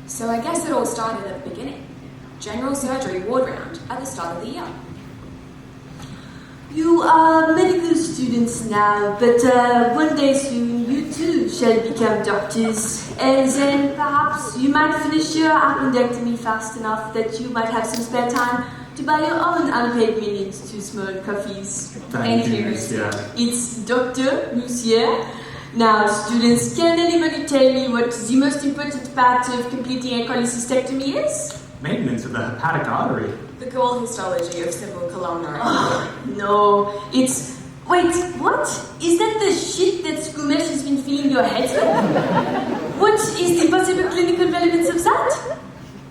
So I guess it all started at the beginning. General surgery ward round at the start of the year. You are medical students now, but one day soon you too shall become doctors. And then perhaps you might finish your appendectomy fast enough that you might have some spare time to buy your own unpaid minutes to small coffees. Thank you, Monsieur. It's Dr. Monsieur. Now, students, can anybody tell me what the most important part of completing a cholecystectomy is? Maintenance of the hepatic artery. The goal histology of simple columnar. Oh, no, it's... Wait, what? Is that the shit that SCUHfloor has been filling your heads with? What is the possible clinical relevance of that?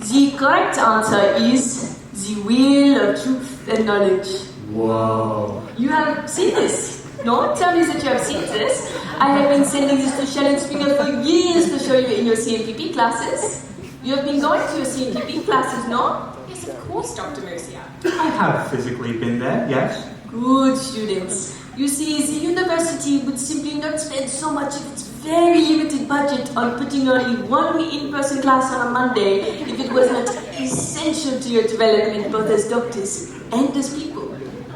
The correct answer is the wheel of truth and knowledge. Whoa. You have seen this? No? Tell me that you have seen this. I have been sending this to Shell and Springer for years to show you in your CMPP classes. You have been going to your CMPP classes, no? Yes, of course, Dr. Murcia. I have physically been there, yes. Good students. You see, the university would simply not spend so much of its very limited budget on putting only one in-person class on a Monday if it was not essential to your development both as doctors and as people.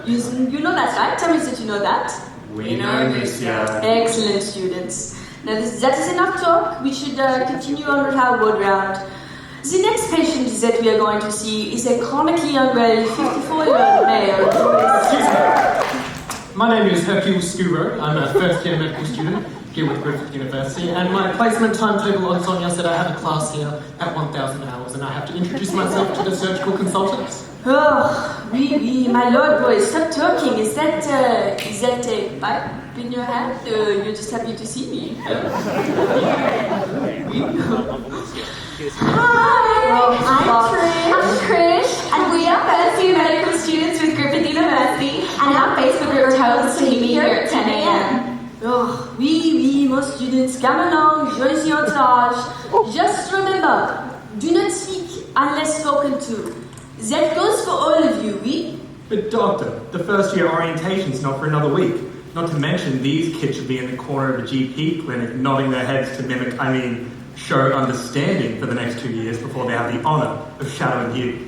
You know that, right? Tell me that you know that. We know, Monsieur. Excellent, students. Now, that is enough talk. We should continue on with our word round. The next patient that we are going to see is a chronically unwell 54-year-old male. My name is Hercule Scuhrot. I'm a first-year medical student here with Griffith University, and my placement timetable on Sonia said I have a class here at 1,000 hours, and I have to introduce myself to the surgical consultants. Oh, oui, my lord, boy, stop talking. Is that a pipe in your hand? You're just happy to see me. Hi, I'm Trish, and we are first-year medical students with Griffith University, and our Facebook group tells us to meet here at 10 a.m. Oh, oui, most students, come along, join the entourage. Just remember, do not speak unless spoken to. That goes for all of you, oui? But doctor, the first year orientation's not for another week. Not to mention these kids should be in the corner of a GP clinic nodding their heads to show understanding for the next 2 years before they have the honour of shadowing you.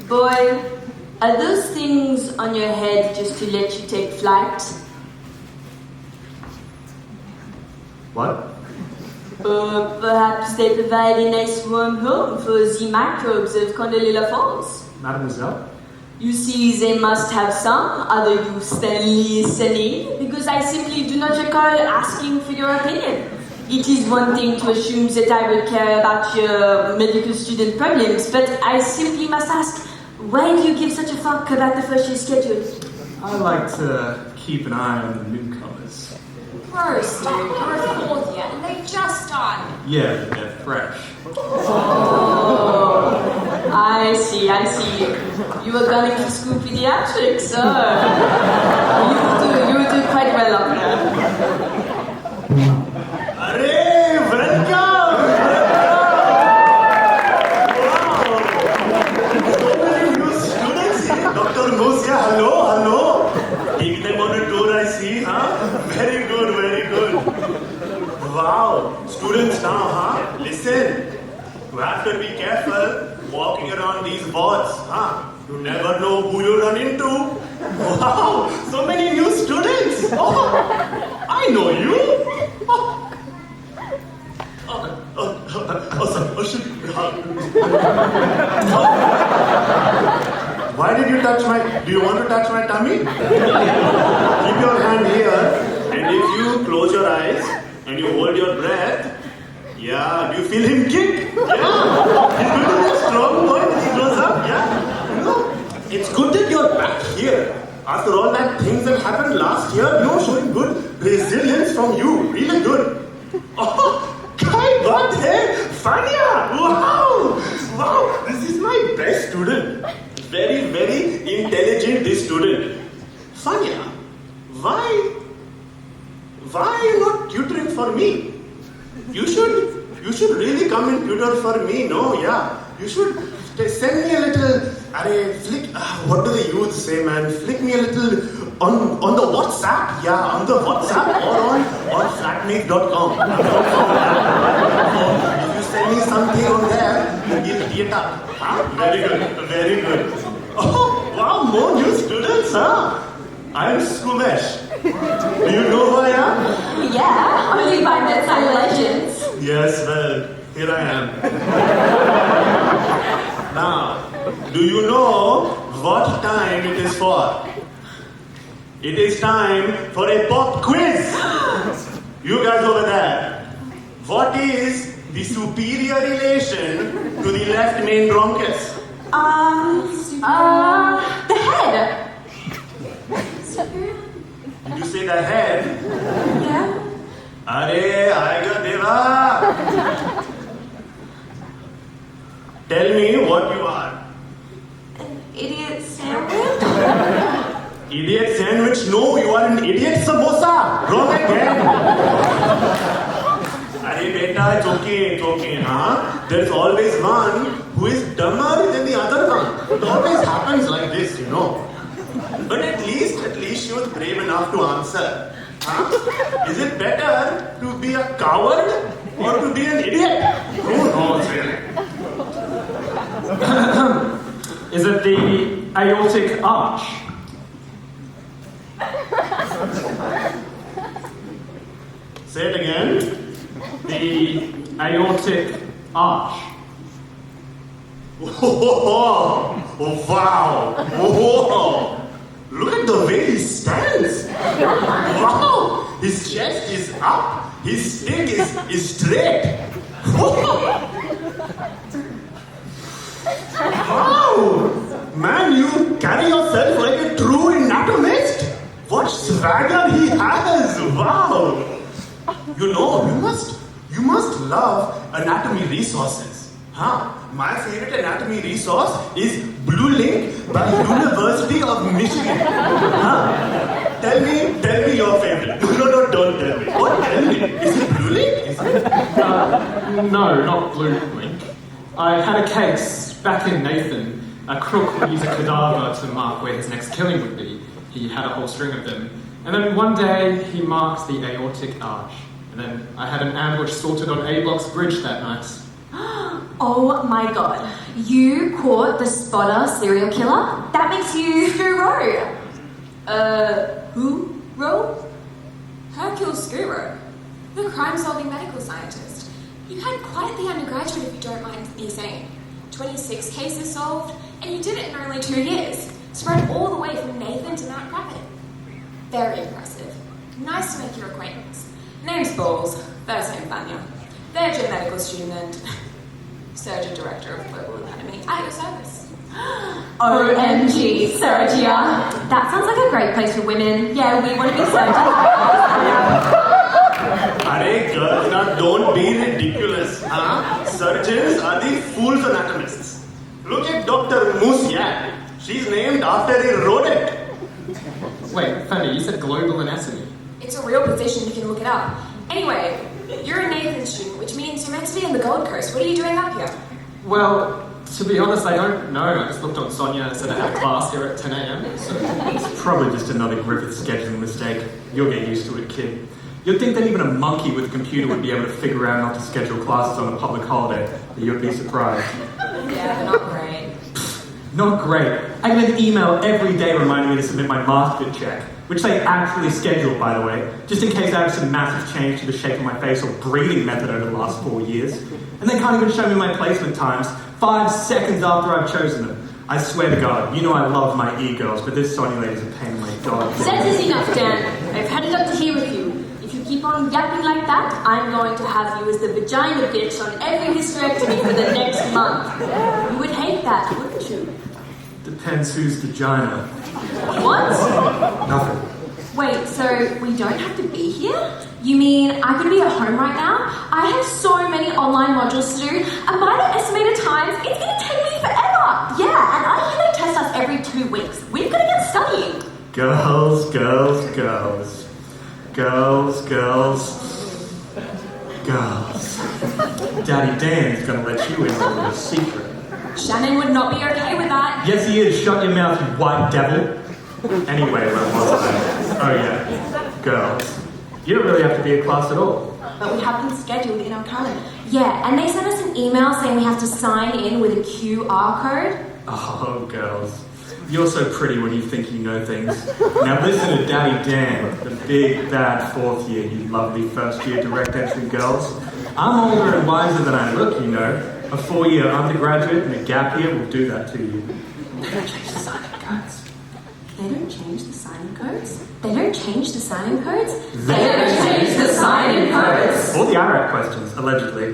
Boy, are those things on your head just to let you take flight? What? Or perhaps they provide a nice warm home for the microbes of Condoleezza Falls. Mademoiselle? You see, they must have some other use than listening, because I simply do not recall asking for your opinion. It is one thing to assume that I will care about your medical student problems, but I simply must ask, why do you give such a fuck about the first year schedule? I like to keep an eye on the newcomers. Gross, dude. You're a fourth year, and they just started. Yeah, but they're fresh. Oh, I see. You are gunning for school pediatrics, you do quite well up there. Arey, welcome! Wow! So many new students here. Dr. Murcia, hello. Taking them on a tour, I see, huh? Very good. Wow, students now, huh? Listen, you have to be careful walking around these wards, huh? You never know who you run into. Wow, so many new students. Oh, I know you. Why did you touch do you want to touch my tummy? Keep your hand here, and if you close your eyes and you hold your breath, yeah, do you feel him kick? Yeah, he's going to be a strong boy when he grows up, yeah. It's good that you're back here. After all that things that happened last year, showing good resilience from you, really good. Oh, Kai baat hai, Fania! Wow, this is my best student. Very, very intelligent, this student. Fania, why are you not tutoring for me? You should really come and tutor for me, no? Yeah, you should send me a little, what do the youth say, man? Flick me a little on the WhatsApp, yeah, on the WhatsApp or on flatmate.com. So if you theatre. Huh? Very good, very good. Oh, wow, more new students, huh? I'm SCUHfloor. Do you know who I am? Yeah, only by bedside legends. Yes, well, here I am. Now, do you know what time it is for? It is time for a pop quiz. You guys over there, what is the superior relation to the left main bronchus? The head. Did you say the head? Yeah. Are, Aiga Deva. Tell me what you are. An idiot sandwich? Idiot sandwich? No, you are an idiot samosa. Wrong again. Arey beta, it's okay, huh? There's always one who is dumber than the other one. It always happens like this, you know. But at least she was brave enough to answer. Huh? Is it better to be a coward or to be an idiot? Who knows really? Is it the aortic arch? Say it again. The aortic arch. Oh, wow. Oh, look at the way he stands. Wow. His chest is up. His stick is straight. Wow. Man, you carry yourself like a true anatomist. What swagger he has. Wow. You know, you must love anatomy resources. Huh? My favorite anatomy resource is Blue Link by University of Michigan. Huh? Tell me your favorite. No, don't tell me. What? Tell me. Is it Blue Link? Is it? No, not Blue Link. I had a case back in Nathan. A crook would use a cadaver to mark where his next killing would be. He had a whole string of them. And then one day, he marked the aortic arch. And then I had an ambush sorted on A-Block's bridge that night. Oh my god. You caught the spotter serial killer? That makes you Scuhrot. Who? Ro? Hercule Scuhrot, the crime-solving medical scientist. You had quite the undergraduate, if you don't mind me saying. 26 cases solved, and you did it in only 2 years. Spread all the way from Nathan to Mount Griffith. Very impressive. Nice to make your acquaintance. Name's Balls, first name Vanya. Third year medical student and surgeon director of global anatomy at your service. OMG, Sergia. That sounds like a great place for women. Yeah, we want to be surgeons. Arey girls, now don't be ridiculous. Huh? Surgeons are the fool's anatomists. Look at Dr. Musiak. She's named after a rodent. Wait, Fanny, you said global anatomy. It's a real position, you can look it up. Anyway, you're a Nathan student, which means you're meant to be on the Gold Coast. What are you doing up here? Well, to be honest, I don't know. I just looked on Sonia and said I had a class here at 10 a.m. So It's probably just another Griffith scheduling mistake. You'll get used to it, kid. You'd think that even a monkey with a computer would be able to figure out not to schedule classes on a public holiday, but you'd be surprised. Yeah, they're not great. Not great. I get an email every day reminding me to submit my master check, which they actually scheduled, by the way, just in case I have some massive change to the shape of my face or breathing method over the last 4 years. And they can't even show me my placement times 5 seconds after I've chosen them. I swear to God, you know I love my e-girls, but this Sonia lady's a pain in my god. That is enough, Dan. I've had it up to here with you. If you keep on yapping like that, I'm going to have you as the vagina bitch on every hysterectomy for the next month. You would hate that, wouldn't you? Depends whose vagina. What? Nothing. Wait, so we don't have to be here? You mean I could be at home right now? I have so many online modules to do, and by the estimated times, it's going to take me forever. Yeah, and I hear they test us every 2 weeks. We've got to get studying. Girls, girls, girls. Girls, girls, girls. Daddy Dan's gonna let you in on a secret. Shannon would not be okay with that. Yes, he is. Shut your mouth, you white devil. Anyway, where was I? Oh, yeah. Girls. You don't really have to be in class at all. But we have them scheduled in our calendar. Yeah, and they sent us an email saying we have to sign in with a QR code. Oh, girls. You're so pretty when you think you know things. Now listen to Daddy Dan, the big bad fourth year, you lovely first year direct entry girls. I'm older and wiser than I look, you know. A 4-year undergraduate and a gap year will do that to you. They don't change the signing codes. They don't change the signing codes? They don't change the signing codes? They don't change the sign-in codes. All the IRAC questions, allegedly.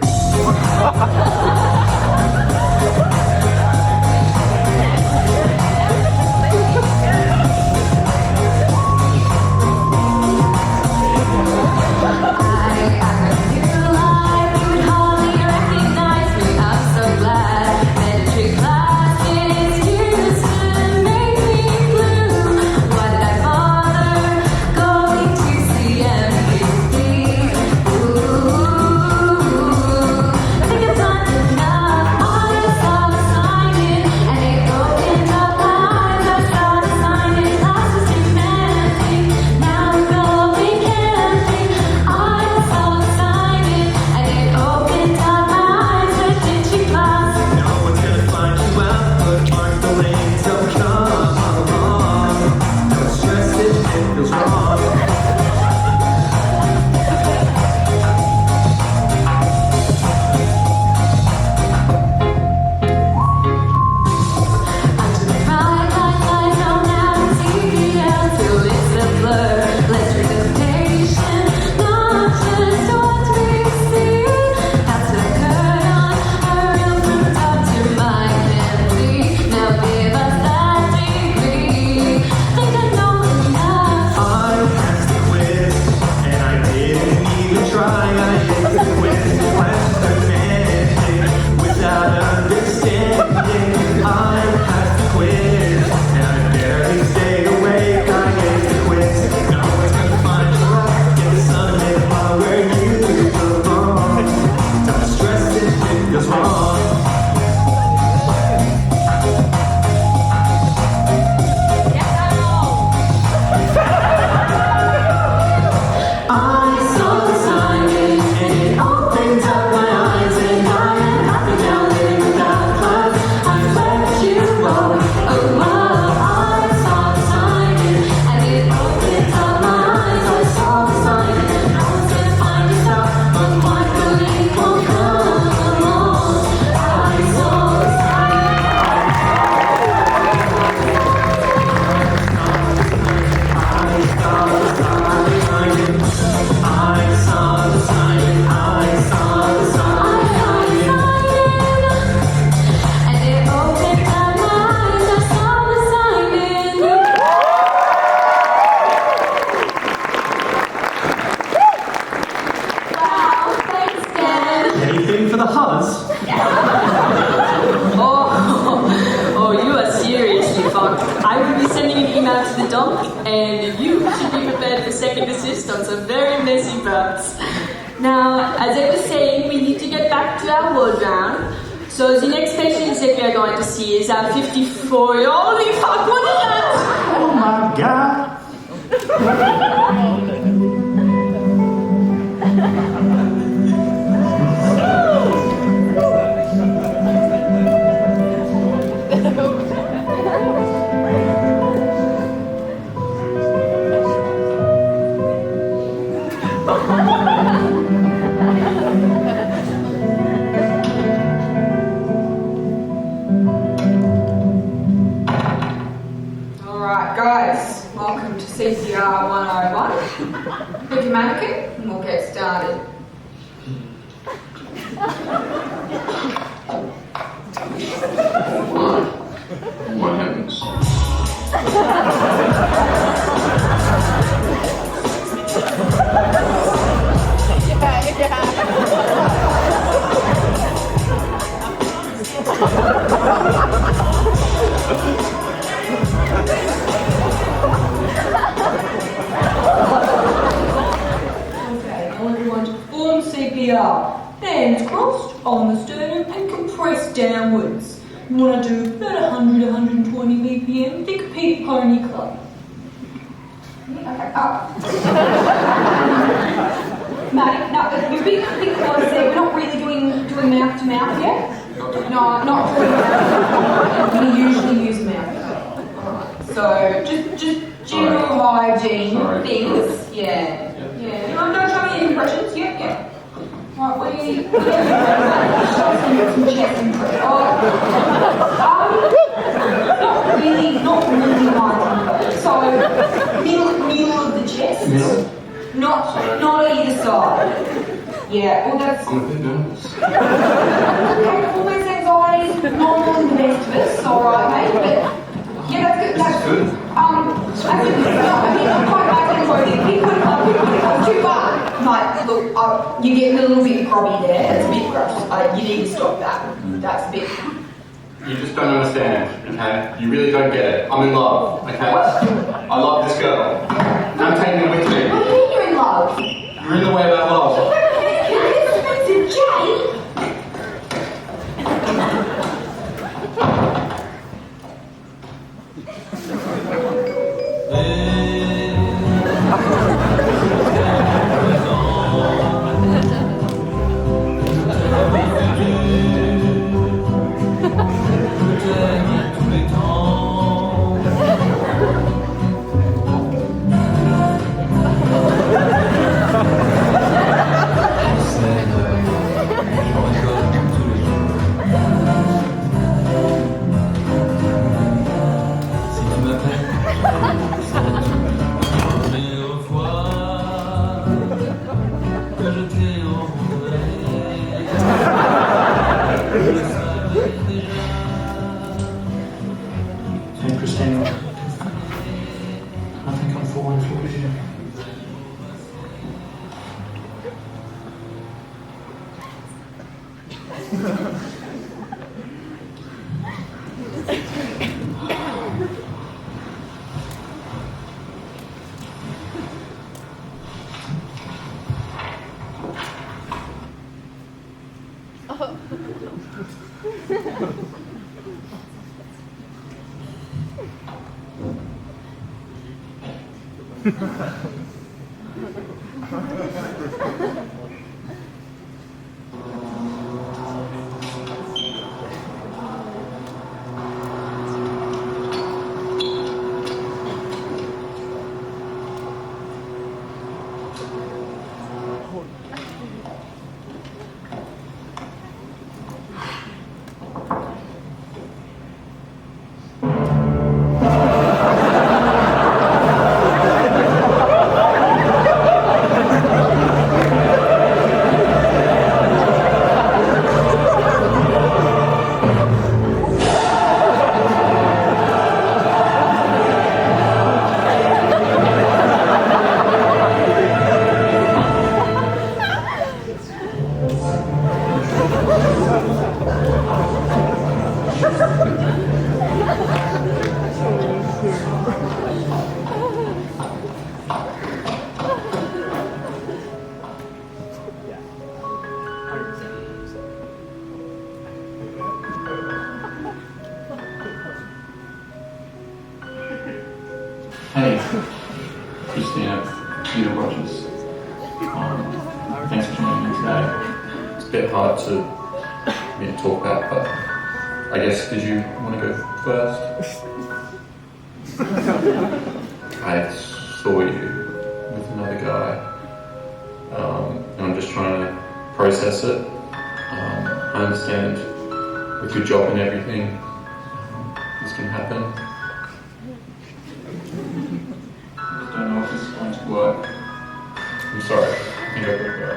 And you should be prepared for second assist on some very messy parts. Now, as I was saying, we need to get back to our word round. So the next patient that we are going to see is our 54-year-old. Holy fuck, what is that? Oh my god. Alright guys, welcome to CCR 101. Pick a mannequin and we'll get started. What happens? Okay, I want everyone to perform CPR. Hands crossed on the sternum and compressed downwards. You want to do about 100, 120 BPM. Think a Pete Pony Club. Okay, up. Maddie, no, you're being close there. We're not really doing mouth to mouth yet? No, not doing mouth. We usually use mouth. Alright. So just general hygiene things. Yeah. No, show me any impressions. Yeah. Right, what do you need? Show some chest impressions. Not really mine. So middle of the chest. Not either side. Yeah, well that's... I'm a bit nervous. Okay, almost anxiety is normal in the best of us, alright mate, but... Yeah, that's good. This is good. That's good. No, I mean, I'm quite like that clothing. Pick one up, too far. Like, look, you're getting a little bit grubby there. It's a bit gross. You need to stop that. That's a bit... You just don't understand, okay? You really don't get it. I'm in love, okay? I love this girl. I'm taking her with me. What do you mean you're in love? You're in the way of that love. Expensive Jay. Hey Christina, I think I'm falling for you. Hey, Christina, Peter Rogers. Thanks for joining me today. It's a bit hard for me to talk about, but I guess, did you want to go first? I saw you with another guy, and I'm just trying to process it. I understand with your job and everything, this can happen. I don't know if this is going to work. I'm sorry. I think I better go.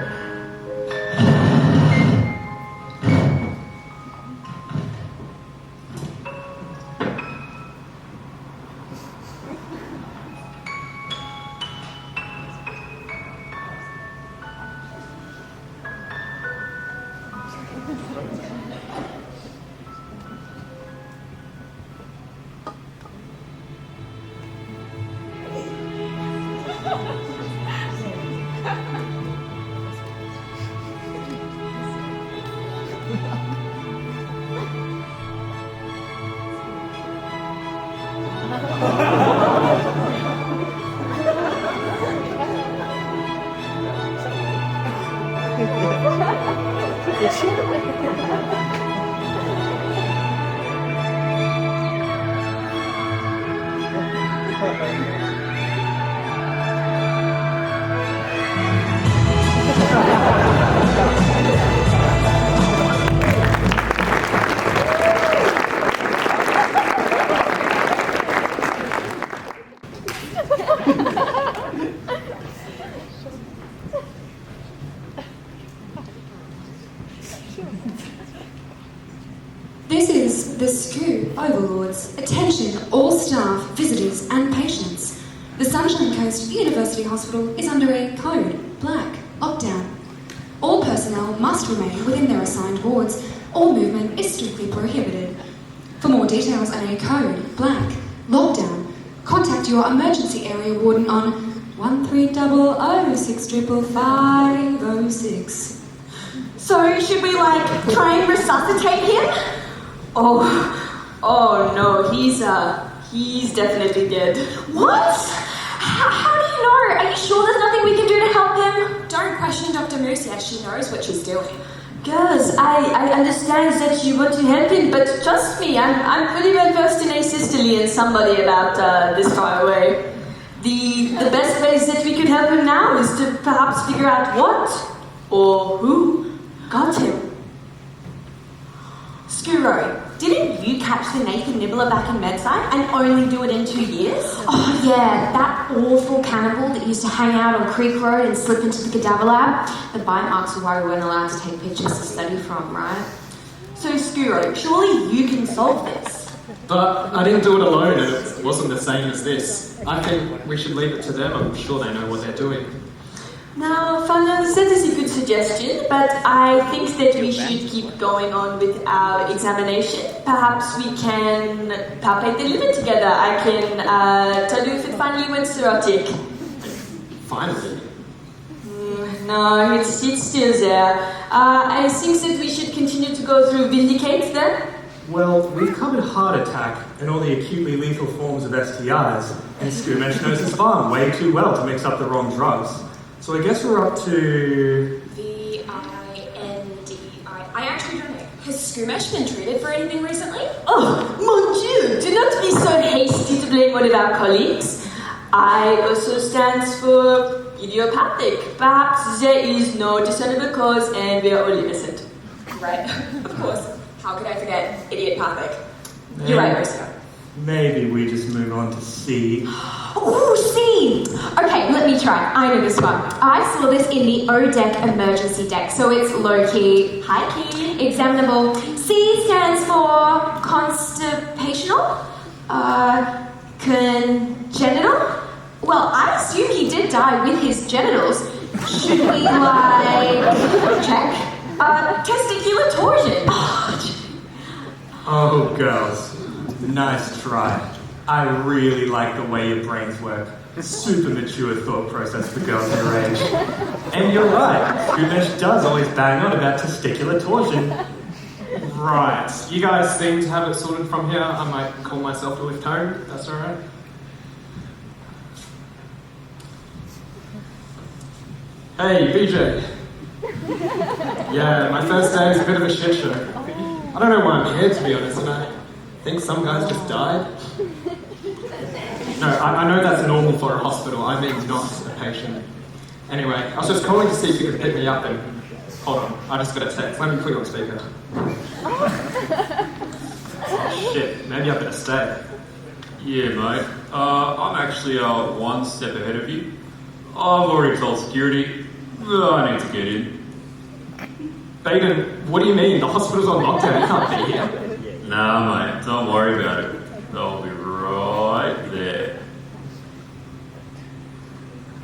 This is the SCUH Overlords. Attention all staff, visitors and patients. The Sunshine Coast University Hospital is under a code, black, lockdown. All personnel must remain within their assigned wards. All movement is strictly prohibited. For more details on a code, black, lockdown, contact your emergency area warden on 1300 6550506. So, should we, try and resuscitate him? Oh no, he's definitely dead. What? How do you know? Are you sure there's nothing we can do to help him? Don't question Dr. Moose yet, she knows what she's doing. Girls, I understand that you want to help him, but trust me, I'm pretty well versed in asystole and somebody about this far away. The best ways that we could help him now is to perhaps figure out what or who got him. Scuhrot, didn't you catch the Nathan Nibbler back in Medside and only do it in 2 years? Oh yeah, that awful cannibal that used to hang out on Creek Road and slip into the cadaver lab. The bite marks were why we weren't allowed to take pictures to study from, right? So Scuhrot, surely you can solve this. But I didn't do it alone, and it wasn't the same as this. I think we should leave it to them. I'm sure they know what they're doing. Now, Funnels, that is a good suggestion, but I think that we should keep going on with our examination. Perhaps we can palpate the liver together. I can tell you if it finally went cirrhotic. Finally? No, it's still there. I think that we should continue to go through Vindicate then. Well, we've covered heart attack and all the acutely lethal forms of STIs, and schizophrenosis farm way too well to mix up the wrong drugs. So I guess we're up to... VINDI. I actually don't know. Has SCUH been treated for anything recently? Oh, mon Dieu, do not be so hasty to blame one of our colleagues. I also stands for idiopathic. Perhaps there is no discernible cause and we are all innocent. Right, of course. How could I forget idiopathic? You're right, Marissa. Maybe we just move on to C. Ooh, C! Okay, let me try. I know this one. I saw this in the O-Deck emergency deck, so it's low-key, high-key, examinable. C stands for constipational? Congenital? Well, I assume he did die with his genitals. Should we, check? Testicular torsion. Oh, girls. Nice try. I really like the way your brains work. Super mature thought process for girls your age. And you're right, SCUH does always bang on about testicular torsion. Right. You guys seem to have it sorted from here. I might call myself to lift home. That's alright. Hey, BJ. Yeah, my first day is a bit of a shit show. I don't know why I'm here, to be honest, and I think some guys just died. No, I know that's normal for a hospital. I mean, not a patient. Anyway, I was just calling to see if you could pick me up and... Hold on, I just got a text. Let me put you on speaker. Oh, shit, maybe I better stay. Yeah, mate. I'm actually one step ahead of you. I've already told security. I need to get in. Baden, what do you mean? The hospital's on lockdown. You can't be here. Nah, mate. Don't worry about it. They'll be right there.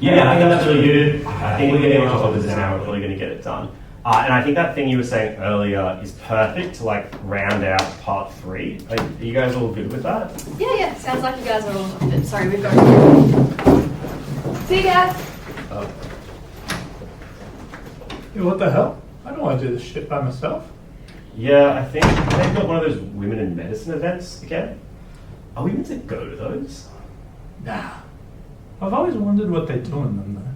Yeah, I think that's really good. I think we're getting on top of this now. We're really going to get it done. And I think that thing you were saying earlier is perfect to round out part 3. Are you guys all good with that? Yeah. Sounds like you guys are all on top of it. Sorry, we've got... See you guys. Yeah, what the hell? I don't want to do this shit by myself. Yeah, I think they've got one of those women in medicine events again. Are we meant to go to those? Nah. I've always wondered what they do in them, though.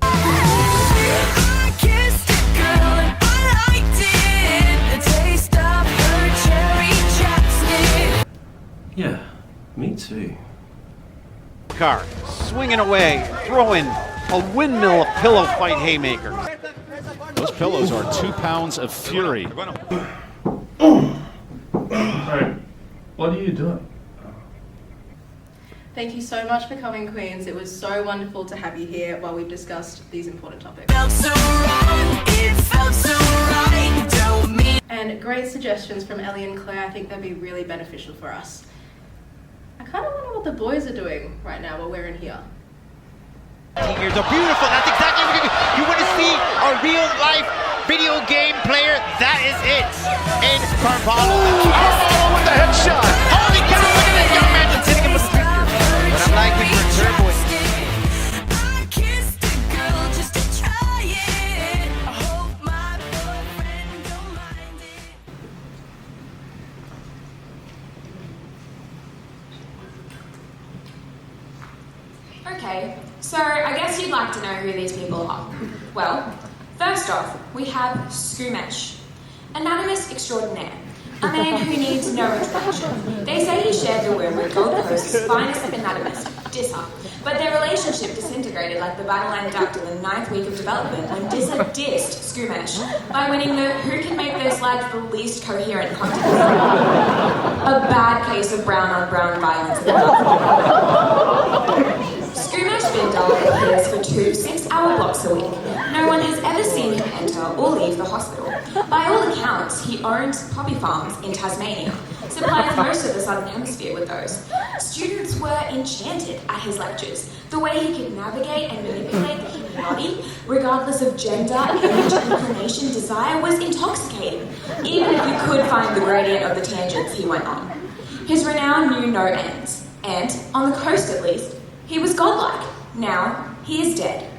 I kissed a girl and I liked it. car, swinging away, throwing a windmill of pillow fight haymakers. Those pillows are 2 pounds of fury. Sorry, what are you doing? Thank you so much for coming, Queens. It was so wonderful to have you here while we've discussed these important topics. And great suggestions from Ellie and Claire. I think they'd be really beneficial for us. I kind of wonder what the boys are doing right now while we're in here. Here's a beautiful, that's exactly what you want to see, a real life video game player. That is it. And Carvalho with the headshot. Holy cow, look at that young man just hitting him with the picture. But I'm liking for Turbo. Okay, so I guess you'd like to know who these people are. Well, first off, we have SCUHfloor, anatomist extraordinaire, a man who needs no introduction. They say he shared the room with Gold Coast's finest anatomist, Dissa, but their relationship disintegrated like the battle-line duct in the 9th week of development when Dissa dissed SCUHfloor by winning the Who Can Make Their Slides the Least Coherent contest. A bad case of brown-on-brown violence. SCUHfloor's been dull appears for 2 6-hour blocks a week. No one has ever seen him enter or leave the hospital. By all accounts, he owns poppy farms in Tasmania, supplies most of the southern hemisphere with those. Students were enchanted at his lectures. The way he could navigate and manipulate the human body, regardless of gender, age, inclination, desire, was intoxicating, even if you could find the gradient of the tangents he went on. His renown knew no ends, and, on the coast at least, he was godlike. Now, he is dead.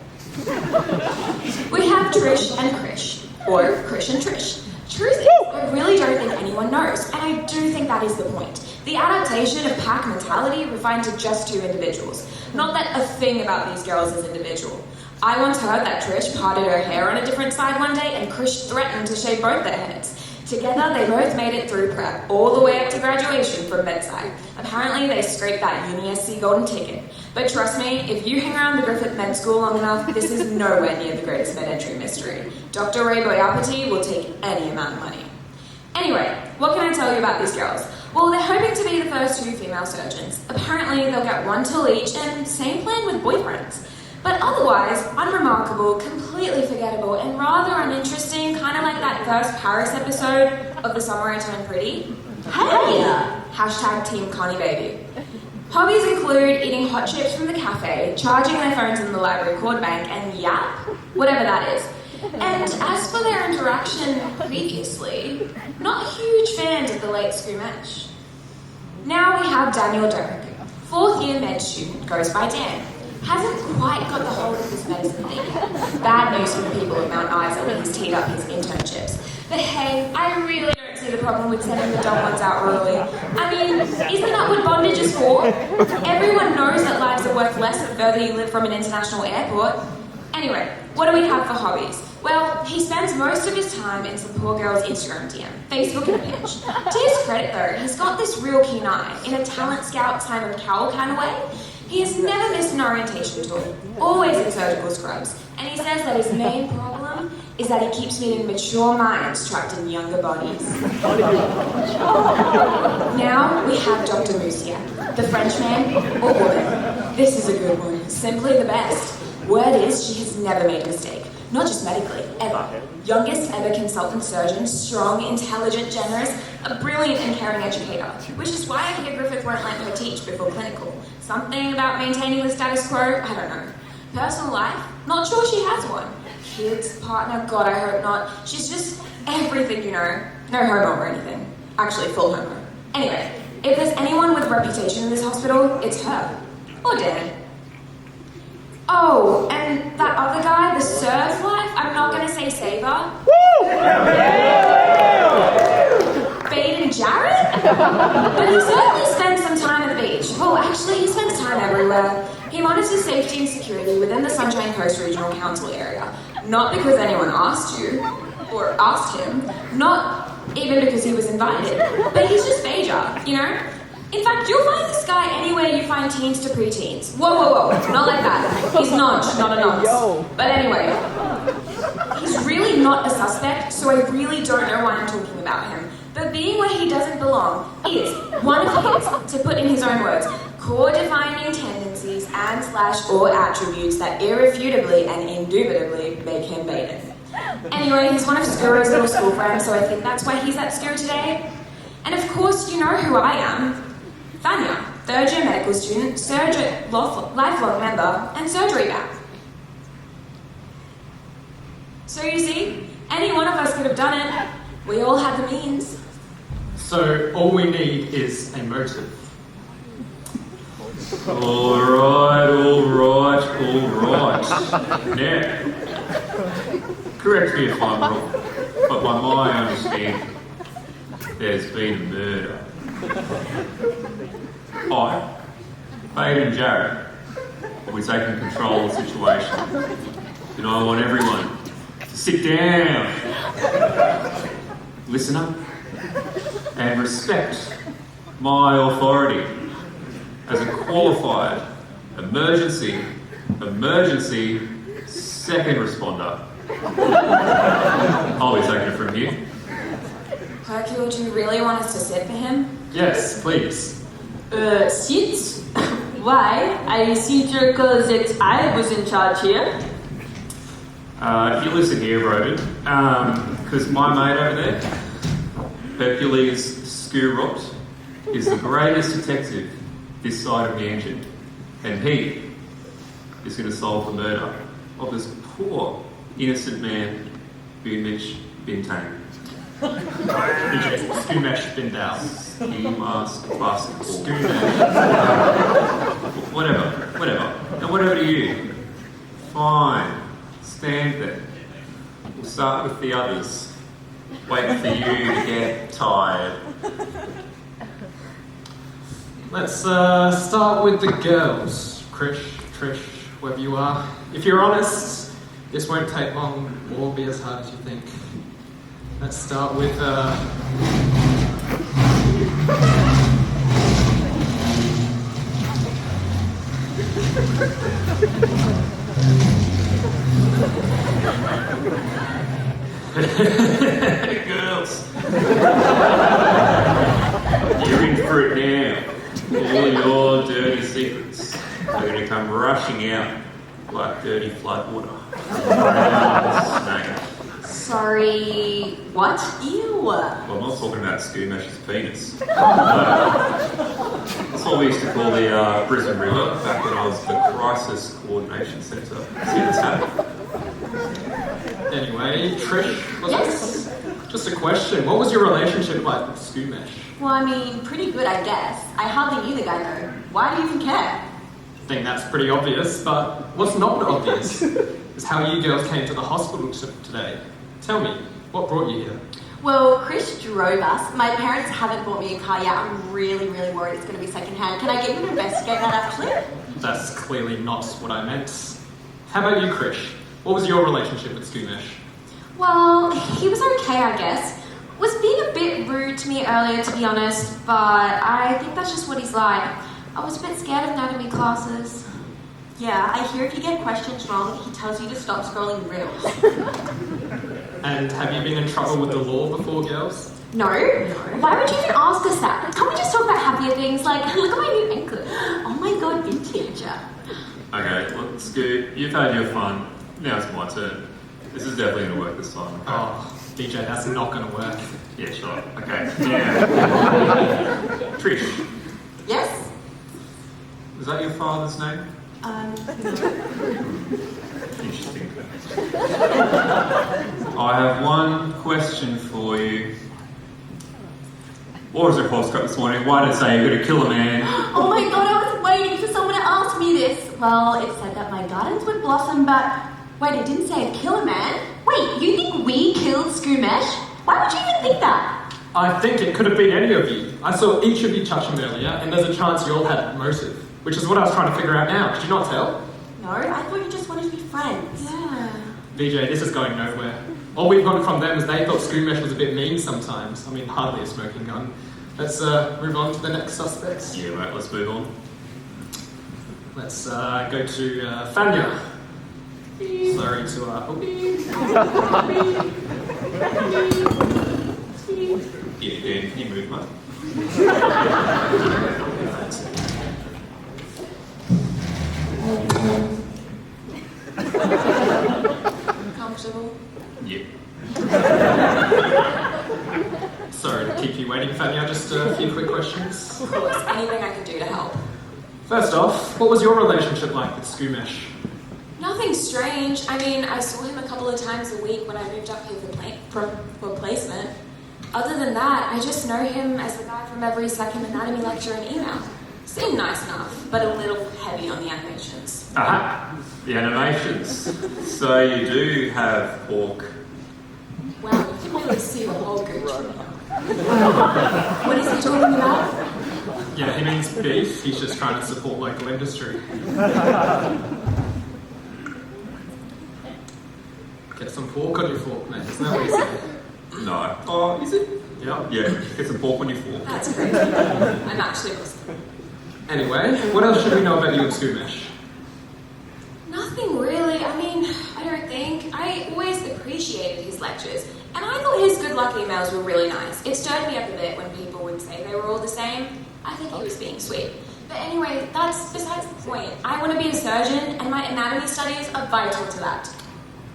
We have Trish and Krish, or Krish and Trish. Truth is, I really don't think anyone knows, and I do think that is the point. The adaptation of pack mentality refined to just 2 individuals. Not that a thing about these girls is individual. I once heard that Trish parted her hair on a different side one day, and Krish threatened to shave both their heads. Together, they both made it through prep, all the way up to graduation from bedside. Apparently, they scraped that UniSC golden ticket. But trust me, if you hang around the Griffith Med School long enough, this is nowhere near the greatest med entry mystery. Dr. Ray Boyapati will take any amount of money. Anyway, what can I tell you about these girls? Well, they're hoping to be the first 2 female surgeons. Apparently, they'll get 1 till each, and same plan with boyfriends. But otherwise, unremarkable, completely forgettable, and rather uninteresting, kind of like that first Paris episode of The Summer I Turned Pretty. Hey! Hashtag Team Connie Baby. Hobbies include eating hot chips from the cafe, charging their phones in the library cord bank, and yap, whatever that is. And as for their interaction previously, not huge fans of the late SCUHfloor. Now we have Daniel Derrick, 4th year med student, goes by Dan. Hasn't quite got the hold of his medicine thing yet. Bad news for the people of Mount Isa when he's teed up his internships. But hey, I really don't see the problem with sending the dumb ones out early. I mean, isn't that what bondage is for? Everyone knows that lives are worth less the further you live from an international airport. Anyway, what do we have for hobbies? Well, he spends most of his time in some poor girl's Instagram DM, Facebook in a pinch. To his credit though, he's got this real keen eye, in a talent scout Simon Cowell kind of way. He has never missed an orientation tour, always in surgical scrubs, and he says that his main problem is that he keeps meeting mature minds trapped in younger bodies. Now we have Dr. Moussiak, the Frenchman or woman. This is a good one, simply the best. Word is she has never made a mistake, not just medically, ever. Youngest ever consultant surgeon, strong, intelligent, generous, a brilliant and caring educator, which is why I hear Griffith won't let her teach before clinical. Something about maintaining the status quo, I don't know. Personal life, not sure she has one. Kids, partner, God, I hope not. She's just everything, you know. No homo or anything. Actually, full homo. Anyway, if there's anyone with reputation in this hospital, it's her. Or Dan. Oh, and that other guy, the surf life, I'm not going to say Saber. BayJarr? But he certainly spends some time at the beach. Well, actually, he spends time everywhere. He monitors safety and security within the Sunshine Coast Regional Council area. Not because anyone asked you, or asked him, not even because he was invited, but he's just BayJarr, you know? In fact, you'll find this guy anywhere you find teens to preteens. Whoa. Not like that. He's not a nonce. But anyway, he's really not a suspect, so I really don't know why I'm talking about him. But being where he doesn't belong is one of his, to put in his own words, core defining tendencies and/or attributes that irrefutably and indubitably make him bailiff. Anyway, he's one of Scuhrot's little school friends, so I think that's why he's at SCUH today. And of course, you know who I am. Vanya, third year medical student, lifelong member, and surgery back. So you see, any one of us could have done it. We all had the means. So all we need is a motive. Alright. Now, correct me if I'm wrong, but by my understanding, there's been a murder. I, BayJarr, will be taking control of the situation. And I want everyone to sit down, listen up, and respect my authority as a qualified emergency second responder. I'll be taking it from here. Hercule, do you really want us to sit for him? Yes, please. Sit? Why? I see to recall that I was in charge here. You listen here, Revue, because my mate over there, Hercule Scuhrot, is the greatest detective this side of the engine, and he is going to solve the murder of this poor, innocent man, Scuhmesh bin tamed. Scuhmesh bin down. Whatever. And whatever to you. Fine. Stand there. We'll start with the others. Wait for you to get tired. Let's start with the girls. Trish, whoever you are. If you're honest, this won't take long or be as hard as you think. Let's start with girls. You're in for it now. All your dirty secrets are going to come rushing out like dirty floodwater. Snake. Sorry, what? Ew. Well, I'm not talking about Scuhmesh's penis. No. That's what we used to call the Brisbane River back when I was the Crisis Coordination Centre. See what's happening? Anyway, Trish, Yes? just a question. What was your relationship like with Scuhmesh? Well, I mean, pretty good, I guess. I hardly knew the guy though. Why do you even care? I think that's pretty obvious, but what's not obvious is how you girls came to the hospital today. Tell me, what brought you here? Well, Chris drove us. My parents haven't bought me a car yet. I'm really worried it's going to be secondhand. Can I get you to investigate that actually? That's clearly not what I meant. How about you, Krish? What was your relationship with Scuhmesh? Well, he was okay, I guess. Was being a bit rude to me earlier, to be honest, but I think that's just what he's like. I was a bit scared of anatomy classes. Yeah, I hear if you get questions wrong, he tells you to stop scrolling reels. And have you been in trouble with the law before, girls? No? Why would you even ask us that? Can't we just talk about happier things? Like, look at my new anklet. Oh my god, vintage. Okay, look, Scoot, you've had your fun. Now it's my turn. This is definitely going to work this time. Okay? Oh, DJ, that's not going to work. Yeah, sure. Okay, now. Trish, Yes? is that your father's name? Interesting. I have one question for you. What was your horoscope this morning? Why did it say you're going to kill a man? Oh my god, I was waiting for someone to ask me this. Well, it said that my gardens would blossom, but wait, it didn't say I'd kill a man. Wait, you think we killed Scuhmesh? Why would you even think that? I think it could have been any of you. I saw each of you touch him earlier, and there's a chance you all had motive, which is what I was trying to figure out now. Did you not tell? No, I thought you just wanted to be friends. Yeah. VJ, this is going nowhere. All we've gotten from them is they thought Scuhmesh was a bit mean sometimes. I mean, hardly a smoking gun. Let's move on to the next suspects. Yeah, mate, let's move on. Let's go to Fania. Sorry to Yeah, Dan, can you move, mate? Comfortable? Yeah. Sorry to keep you waiting, Fania. Just a few quick questions. Of course, anything I can do to help. First off, what was your relationship like with SCUHmesh? Nothing strange. I mean, I saw him a couple of times a week when I moved up here for placement. Other than that, I just know him as the guy from every second anatomy lecture and email. Seemed nice enough, but a little heavy on the animations. Aha! The animations. So you do have pork. Wow, you can really see the whole gooch from here. What is he talking about? Yeah, he means beef. He's just trying to support local industry. Get some pork on your fork, mate. Isn't that what you say? No. Oh, is it? Yeah. Yeah, get some pork on your fork. That's crazy. I'm actually listening. Anyway, what else should we know about you at SCUHmesh? Nothing really. I mean, I don't think. I always appreciated his lectures, and I thought his good luck emails were really nice. It stirred me up a bit when people would say they were all the same. I think he was being sweet. But anyway, that's besides the point. I want to be a surgeon, and my anatomy studies are vital to that.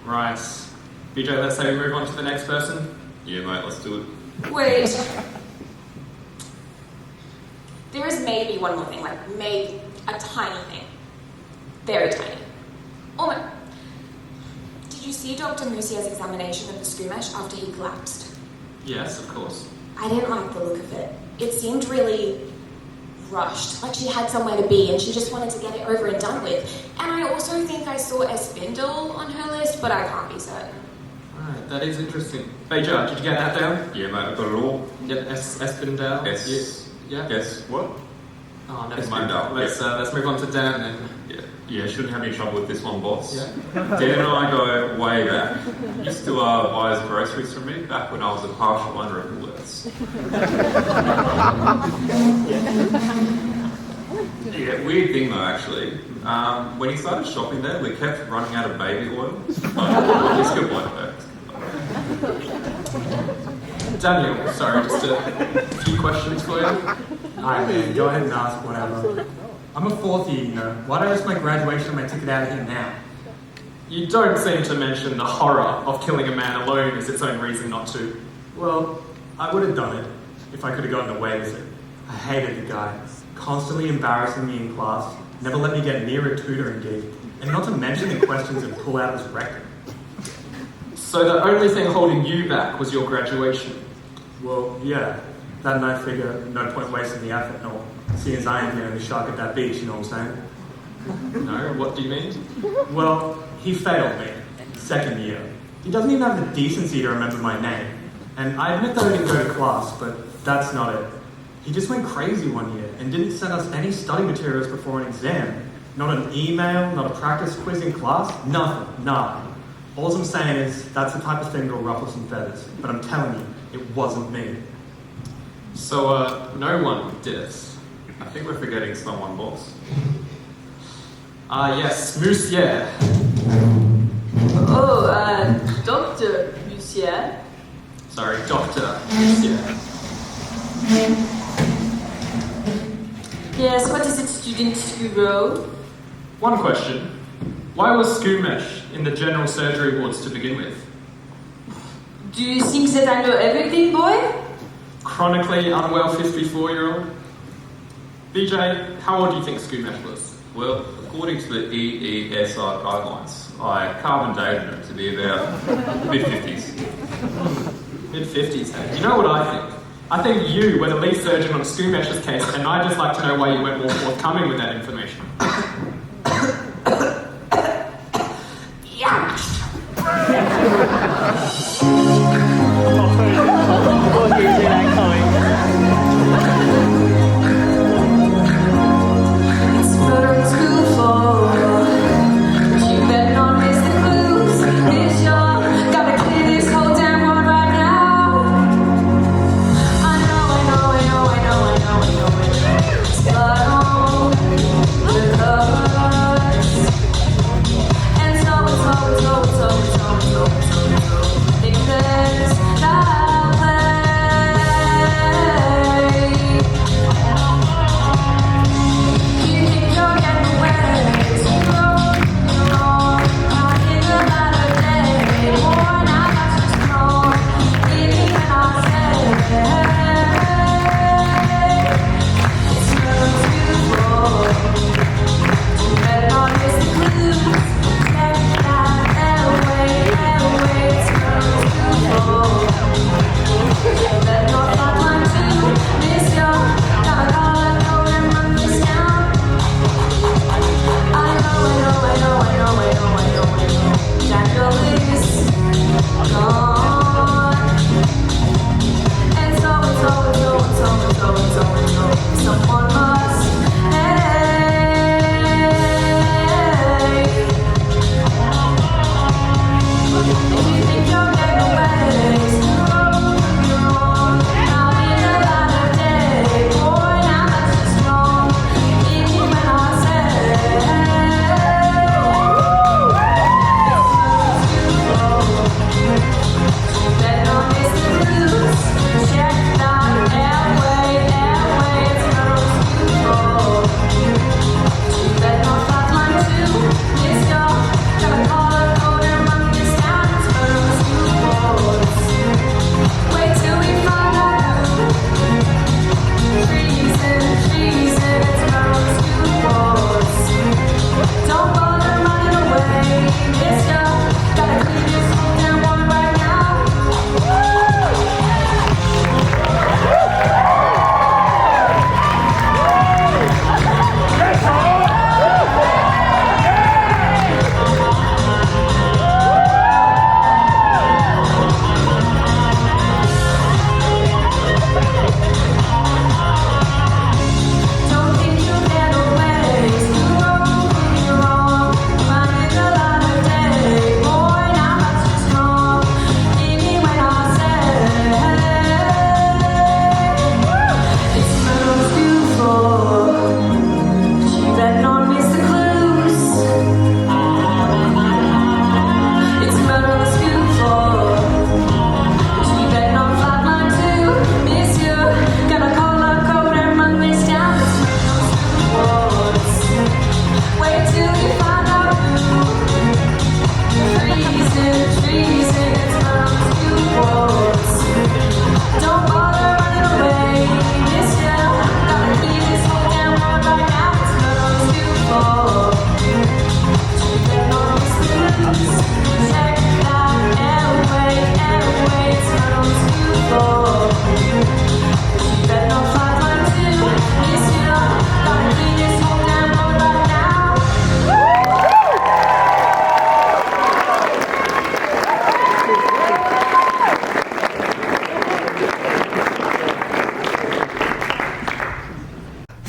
Right. BJ, let's say we move on to the next person. Yeah, mate, let's do it. Wait. There is maybe one more thing, like maybe a tiny thing. Very tiny. Oh my. Did you see Dr. Musier's examination of the SCUHmesh after he collapsed? Yes, of course. I didn't like the look of it. It seemed really rushed, like she had somewhere to be and she just wanted to get it over and done with. And I also think I saw a spindle on her list, but I can't be certain. Alright, that is interesting. BayJarr, did you get that down? Yeah, mate, I've got it all. Yep, Espindale. Yes. Yes. Yeah. Yes. What? Oh, never Espindale. mind. Let's move on to Dan then. Yeah, shouldn't have any trouble with this one, boss. Yeah. Dan and I go way back. He used to buy his groceries from me back when I was a partial owner of Woolworths. Yeah, weird thing though, actually. When he started shopping there, we kept running out of baby oil. He's a good bloke though. Daniel, sorry, just a few questions for you. Alright man, go ahead and ask whatever. I'm a fourth year, you know. Why don't I just make graduation on my ticket out of here now? You don't seem to mention the horror of killing a man alone as its own reason not to. Well, I would have done it if I could have gotten away with it. I hated the guy. Constantly embarrassing me in class, never let me get near a tutoring gig, and not to mention the questions that pull out his rectum. So the only thing holding you back was your graduation? Well, yeah. That and I figure no point wasting the effort, no. Seeing as I am the only shark at that beach, you know what I'm saying? No, what do you mean? Well, he failed me. Second year. He doesn't even have the decency to remember my name. And I admit that I didn't go to class, but that's not it. He just went crazy one year and didn't send us any study materials before an exam. Not an email, not a practice quiz in class, nothing, nada. All I'm saying is that's the type of thing that'll ruffle some feathers. But I'm telling you, it wasn't me. So, no one did it. I think we're forgetting someone, boss. Yes, Musier. Oh, Dr. Musier. Sorry, Dr. Musier. Yes, what is it, student Scuhrival? One question. Why was SCUHmesh in the general surgery wards to begin with? Do you think that I know everything, boy? Chronically unwell 54-year-old? BJ, how old do you think SCUHmesh was? Well, according to the EESR guidelines, I carbon dated him to be about mid-50s. Mid-50s, hey? You know what I think? I think you were the lead surgeon on SCUHmesh's case, and I'd just like to know why you weren't more forthcoming with that information. It's murder in school for, but you better not miss the clues. If you're gonna clear this whole damn world right now, I know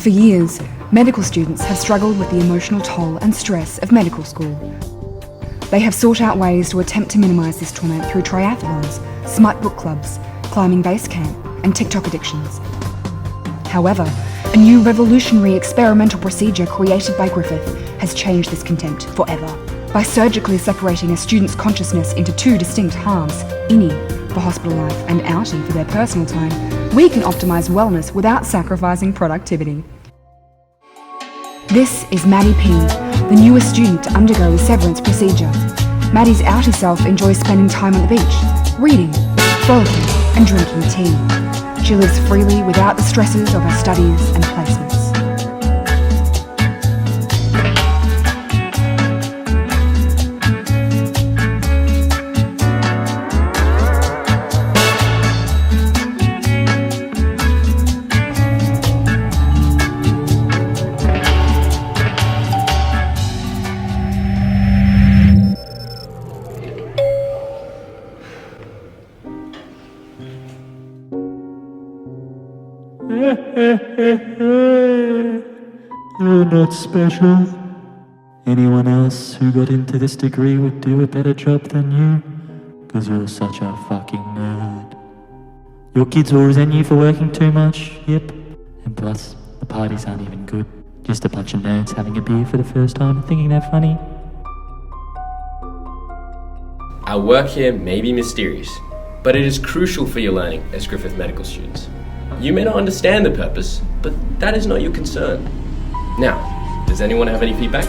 For years, medical students have struggled with the emotional toll and stress of medical school. They have sought out ways to attempt to minimise this torment through triathlons, smart book clubs, climbing base camp, and TikTok addictions. However, a new revolutionary experimental procedure created by Griffith has changed this contempt forever. By surgically separating a student's consciousness into two distinct halves, innie for hospital life and outie for their personal time, we can optimise wellness without sacrificing productivity. This is Maddie P, the newest student to undergo a severance procedure. Maddie's outie self enjoys spending time on the beach, reading, frolicking and drinking tea. She lives freely without the stresses of her studies and placements. You're not special. Anyone else who got into this degree would do a better job than you, because you're such a fucking nerd. Your kids will resent you for working too much, yep. And plus, the parties aren't even good. Just a bunch of nerds having a beer for the first time and thinking they're funny. Our work here may be mysterious, but it is crucial for your learning as Griffith medical students. You may not understand the purpose, but that is not your concern. Now, does anyone have any feedback?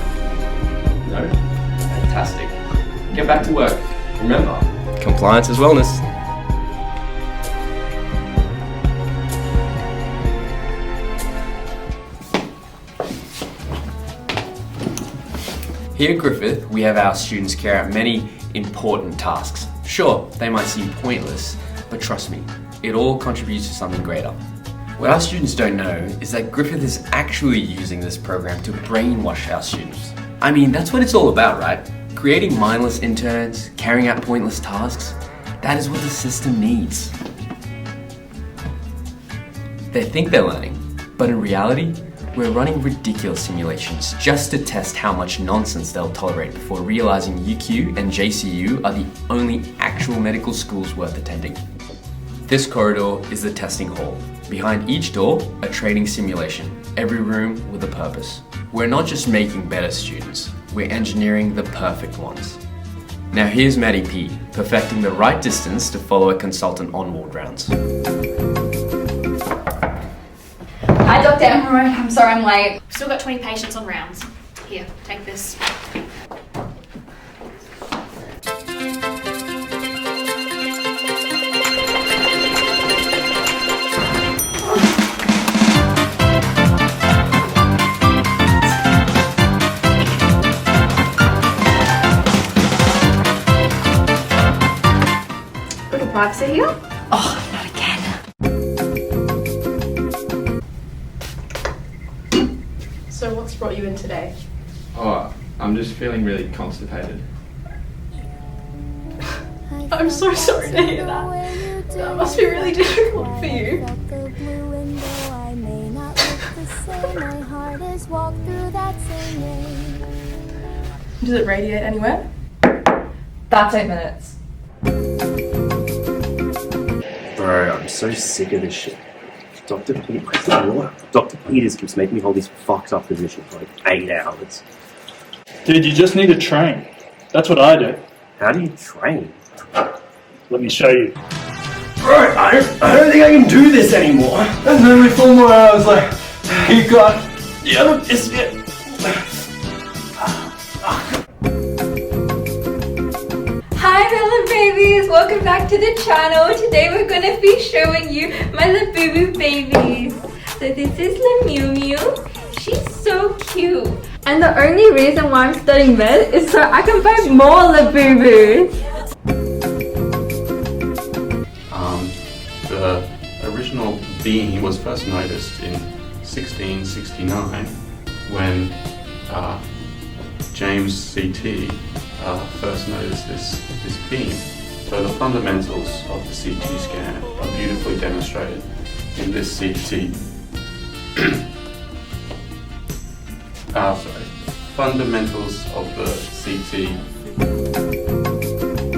No? Fantastic. Get back to work. Remember, compliance is wellness. Here at Griffith, we have our students carry out many important tasks. Sure, they might seem pointless, but trust me, it all contributes to something greater. What our students don't know is that Griffith is actually using this program to brainwash our students. I mean, that's what it's all about, right? Creating mindless interns, carrying out pointless tasks, that is what the system needs. They think they're learning, but in reality, we're running ridiculous simulations just to test how much nonsense they'll tolerate before realizing UQ and JCU are the only actual medical schools worth attending. This corridor is the testing hall. Behind each door, a training simulation, every room with a purpose. We're not just making better students, we're engineering the perfect ones. Now here's Maddie P, perfecting the right distance to follow a consultant on ward rounds. Hi Dr. Emerald, I'm sorry I'm late. Still got 20 patients on rounds. Here, take this. Little privacy here? Oh, not again. So what's brought you in today? Oh, I'm just feeling really constipated. I'm so sorry to hear that. That must be really difficult for you. Does it radiate anywhere? That's 8 minutes. Bro, I'm so sick of this shit. Dr. Peters keeps making me hold these fucked up positions for like 8 hours. Dude, you just need to train. That's what I do. How do you train? Let me show you. Bro, I don't think I can do this anymore. And then we 4 more hours like, you got, yeah, look, this bit. Hi little babies, welcome back to the channel. Today we're gonna be showing you my little boo babies. So this is La Mew Mew. She's so cute. And the only reason why I'm studying med is so I can buy more La Boo Boos. The original bean was first noticed in 1669 when James C.T. First noticed this beam. So the fundamentals of the CT scan are beautifully demonstrated in this CT. Fundamentals of the CT.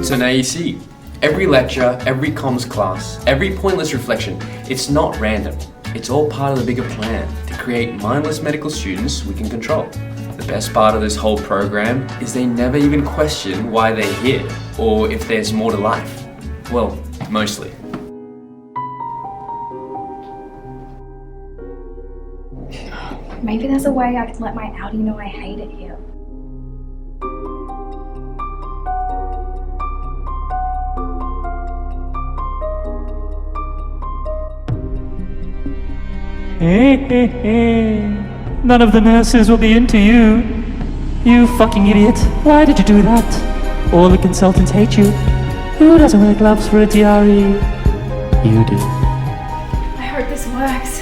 So now you see, every lecture, every comms class, every pointless reflection, it's not random. It's all part of the bigger plan to create mindless medical students we can control. The best part of this whole program is they never even question why they're here or if there's more to life. Well, mostly. Maybe there's a way I can let my outie know I hate it here. Hey. None of the nurses will be into you. You fucking idiot. Why did you do that? All the consultants hate you. Who doesn't wear gloves for a DRE? You do. I hope this works.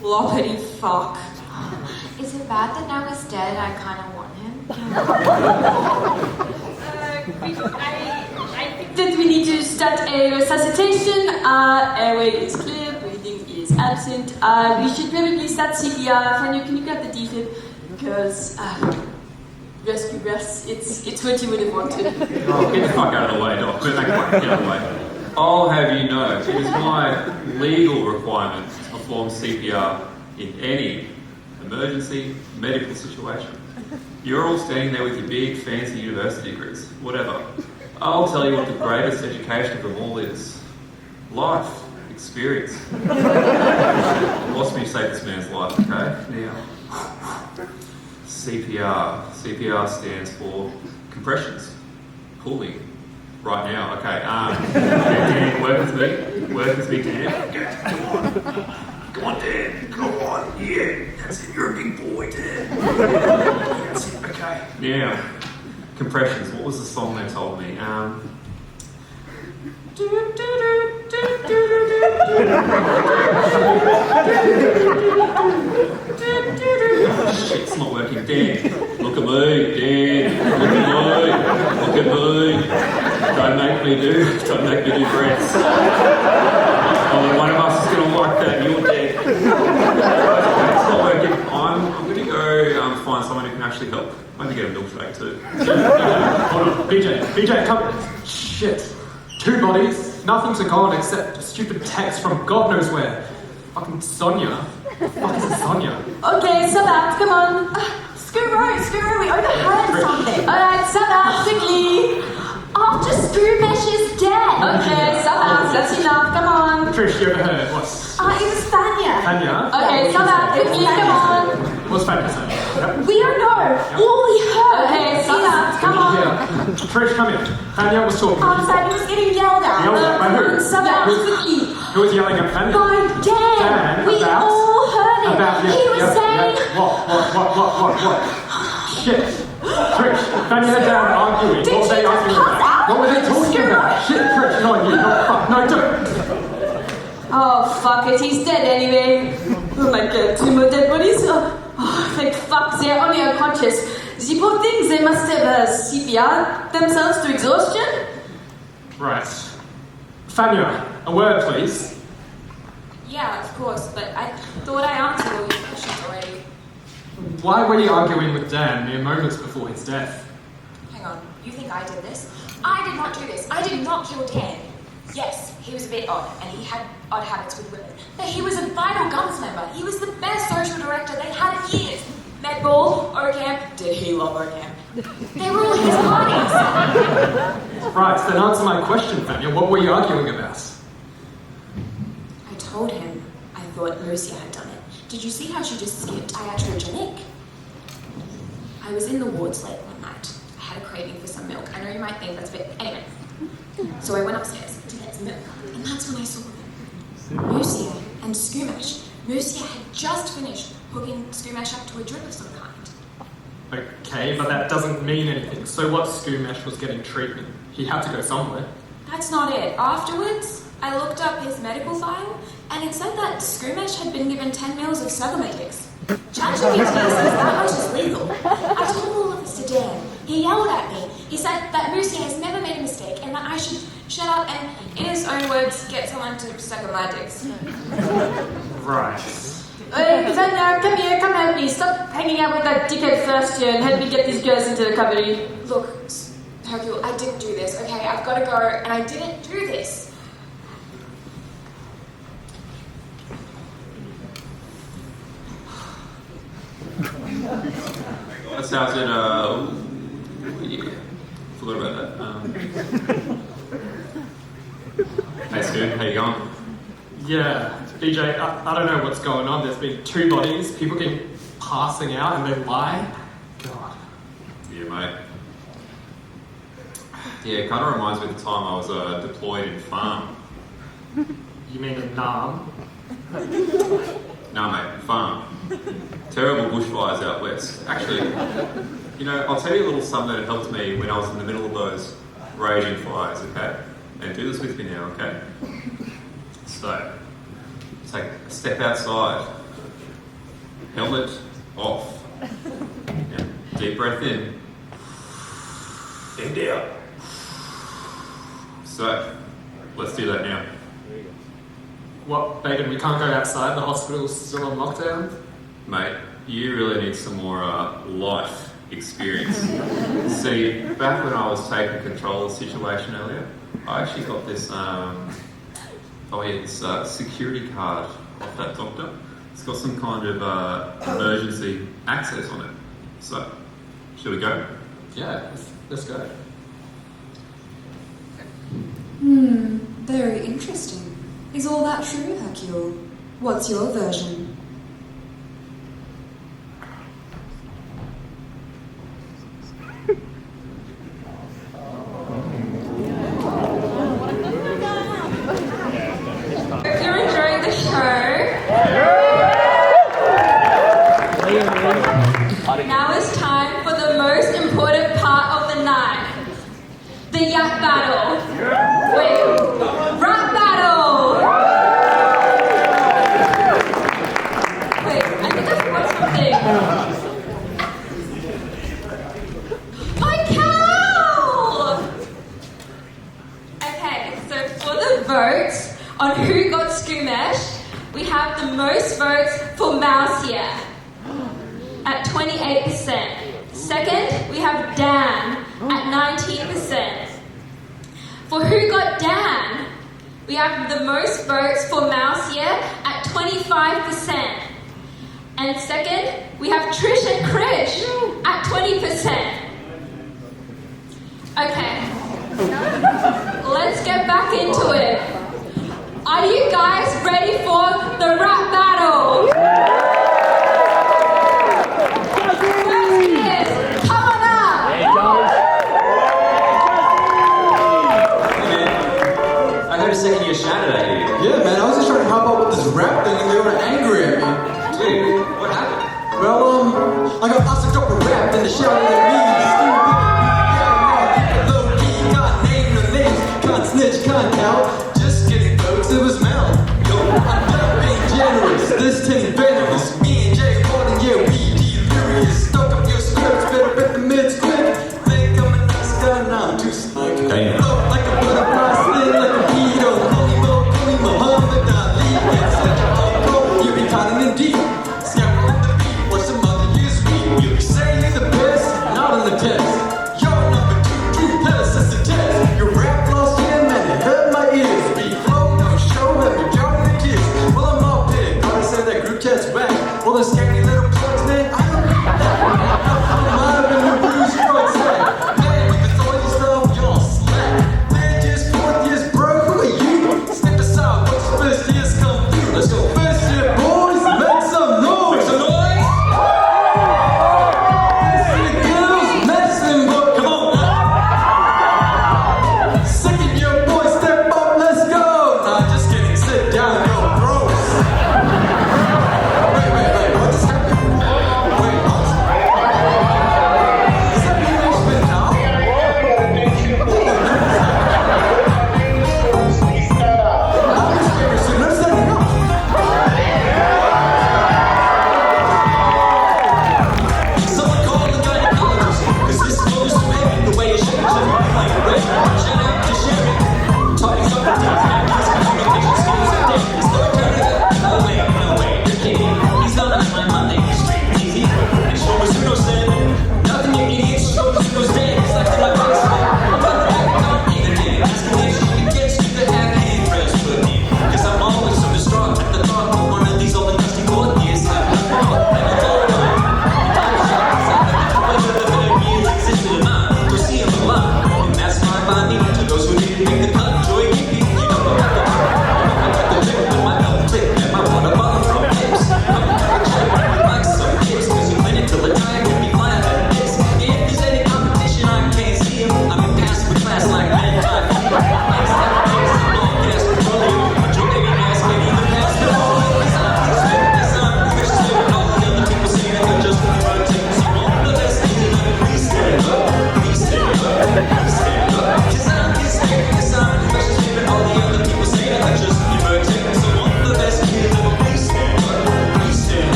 Floppity fuck. Is it bad that now he's dead? I kind of want him. I think that we need to start a resuscitation. Airway is clear, breathing is absent. We should probably start CPR. Fanny, can you grab the defib? Because rescue breaths, it's what you would have wanted. Oh, get the fuck out of the way, Doc. Get out of the way. I'll have you know, it is my legal requirement to perform CPR in any emergency medical situation. You're all standing there with your big, fancy university degrees. Whatever. I'll tell you what the greatest education of them all is. Life. Experience. Lost me to save this man's life, okay? Now, CPR. CPR stands for compressions. Pulling. Right now, okay. Dan, work with me. Work with me, Dan. Come on, Dan. Come on. Yeah, that's it. You're a big boy, Dan. That's it. Okay. Now, compressions. What was the song they told me? Shit, it's not working. Dan, look at me. Dan, look at me. Look at me. Don't make me do breaths. Only one of us is going to like that. You're dead. It's not working. I'm going to go find someone who can actually help. Maybe get a milkshake too. Hold on, BJ, come. Shit. 2 bodies, nothing's gone except a stupid text from God knows where. Fucking Sonia. What the fuck is a Sonia? Okay, Sabat, come on. Scuhrot, we overheard something. Alright, Sabat, quickly. After Scuhmesh is dead. Okay, Sabat, that's enough, come on. Trish, you overheard what? It was Fanya. Fanya? Okay, Sabat, quickly, come on. What's Fanya saying? We don't know. All we heard. Okay, Sabat, come on. Trish, come here. Fanya was talking. Fanya was getting yelled at. Yelled at by who? Sabat, quickly. Who was yelling at Fanya? By Dan. We all heard it. He was saying... What? Shit. Trish, Fanya and Dan arguing. What were they arguing about? What were they talking about? Shit, Trish, not you. No, don't. Oh, fuck it. He's dead anyway. Oh my god, 2 more dead bodies. Oh, like fuck, they're only unconscious. The poor things, they must have CPR themselves to exhaustion. Right. Fanya, a word, please. Yeah, of course, but I thought I answered all your questions already. Why were you arguing with Dan mere moments before his death? Hang on, you think I did this? I did not do this. I did not kill Dan. Yes, he was a bit odd, and he had odd habits with women. But he was a vital Gums member. He was the best social director they had in years. Medball, OCamp, did he love OCamp? They were all his parties. Right, then answer my question, Fanya. What were you arguing about? I told him I thought Lucia had done it. Did you see how she just skipped iatrogenic? I was in the wards late one night. I had a craving for some milk. I know you might think that's a bit... Anyway. So I went upstairs to get some milk. And that's when I saw them. Lucia and Scuhmesh. Lucia had just finished hooking Scuhmesh up to a drip of some kind. Okay, but that doesn't mean anything. So what? SCUHmesh was getting treatment. He had to go somewhere. That's not it. Afterwards, I looked up his medical file, and it said that SCUHmesh had been given 10 mils of Sugamatics. ChatGPT says that much is legal. I told all of this to Dan. He yelled at me. He said that Lucy has never made a mistake and that I should shut up and, in his own words, get someone to suck on my dicks. Right. Hey, Tanya, come here, come help me. Stop hanging out with that dickhead first year and help me get these girls into recovery. Look, Hercule, I didn't do this, okay? I've got to go, and I didn't do this. That sounds it, yeah, forgot about that. Hey Stu, how you going? Yeah, BJ, I don't know what's going on. There's been 2 bodies, people keep passing out and they lie. God. Yeah, mate. Yeah, it kind of reminds me of the time I was deployed in farm. You mean in Nam? No, mate, farm. Terrible bushfires out west. Actually, you know, I'll tell you a little something that helped me when I was in the middle of those raging fires, okay? And do this with me now, okay? So, take a step outside. Helmet off. Now, deep breath in. And out. So, let's do that now. What, Bacon, we can't go outside? The hospital's still on lockdown? Mate, you really need some more life experience. See, back when I was taking control of the situation earlier, I actually got this, this security card off that doctor. It's got some kind of emergency access on it. So, should we go? Yeah, let's go. Very interesting. Is all that true, Hercule? What's your version? If you're enjoying the show, now is time for the most important part of the night. The yak battle. Wait, rap battle! Wait, I think I forgot something. My cow! Okay, so for the votes on who got SCUHmesh, we have the most votes for Mouse here at 28%. Second, we have Dan at 19%. For who got Dan, we have the most votes for Mouse here at 25%. And second, we have Trish and Krish at 20%. Okay, let's get back into it. Are you guys ready for the rap battle? Come on up! I heard a second year shouted at you. Yeah, man, I was just trying to hop up with this rap thing and they were angry at me. Dude, what happened? Well, I got asked to drop a rap and they shouted at me. Stupid, low key, can't name no names, can't snitch, can't count. Just kidding, folks, it was Mel. Yo, I'm not being generous, this thing's venomous. Me and Jay Warden, yeah, we delirious. Stuck up your scripts, better bet the mids quick. Think I'm a nice guy, now I'm too slick. Damn. Look like a butterfly, sting like a beetle. Call me Muhammad Ali. It's like a uncle, you be counting in deep. Scammer on the beat, watch some other years weep. You say you're the best, not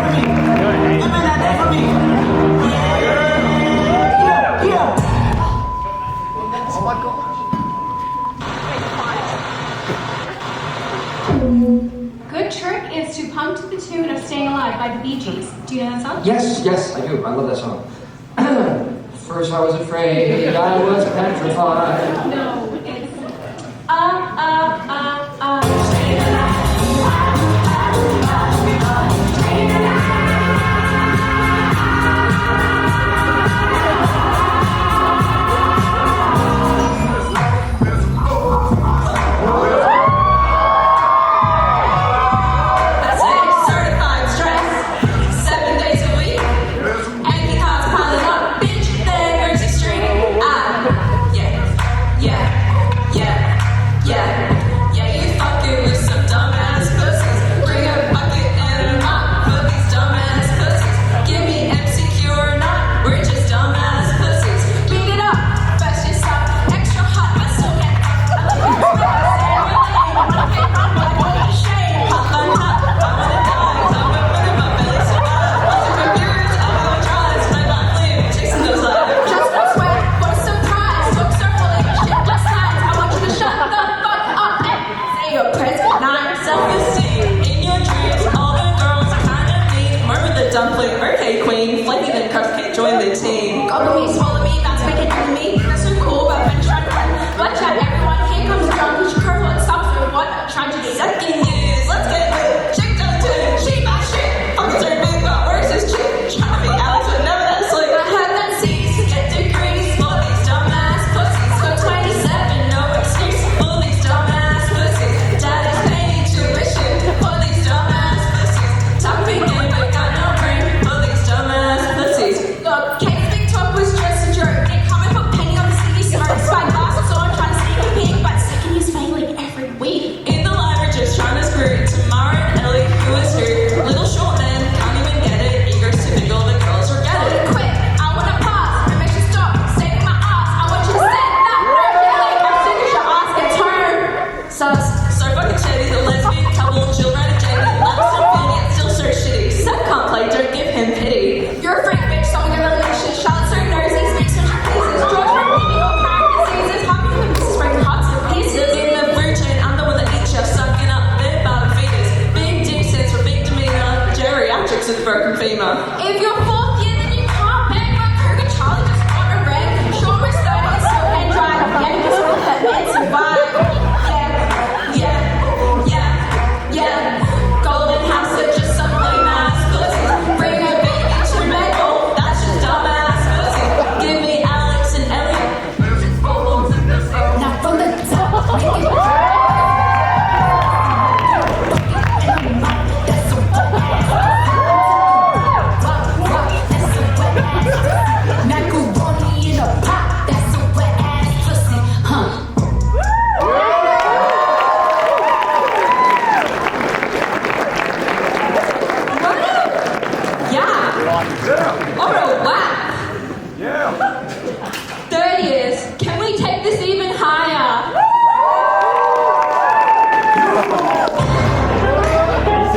for me. Give me that for me. Yeah. Oh my God. Good trick is to pump to the tune of Staying Alive by the Bee Gees. Do you know that song? Yes, I do. I love that song. First I was afraid, I was petrified. No, it's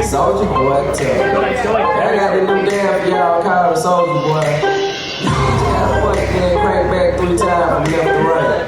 Soldier boy, tell me. I got the new damn for y'all called the Soldier Boy. Got a fucking thing crank back 3 times from left to right.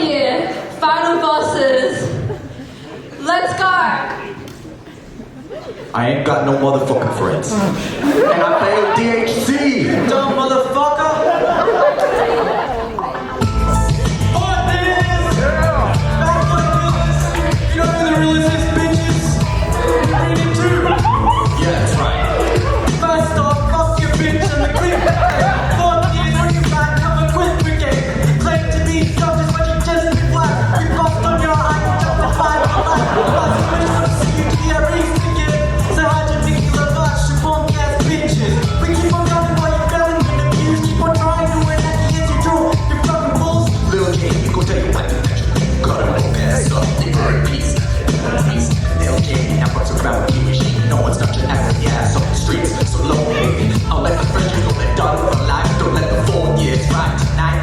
year, final bosses. Let's go. I ain't got no motherfucking friends. And I failed DHC! Dumb motherfucker! You know who the realest is, bitches? Reading too. Yeah, that's right. First off, fuck your bitch and the clip. 4 years when you back, have a quick brigade. You claim to be tough just when you just be black. We bust on your eye, you justify my life. Lots of bitches want to see you SCHIbrarians again. So hide your Mickey Lavash, you punk ass bitches. We keep on coming while you're failing and abused. Keep on trying to win at the end you do. You're fucking bulls. Little kid, you go tell your wife that you got a broke ass up. They were in peace. Little kid, now fucks around with you and she. No one's touching after the ass on the streets. So low, I'll let the freshmen know they're done for life. Don't let the 4 years ride tonight.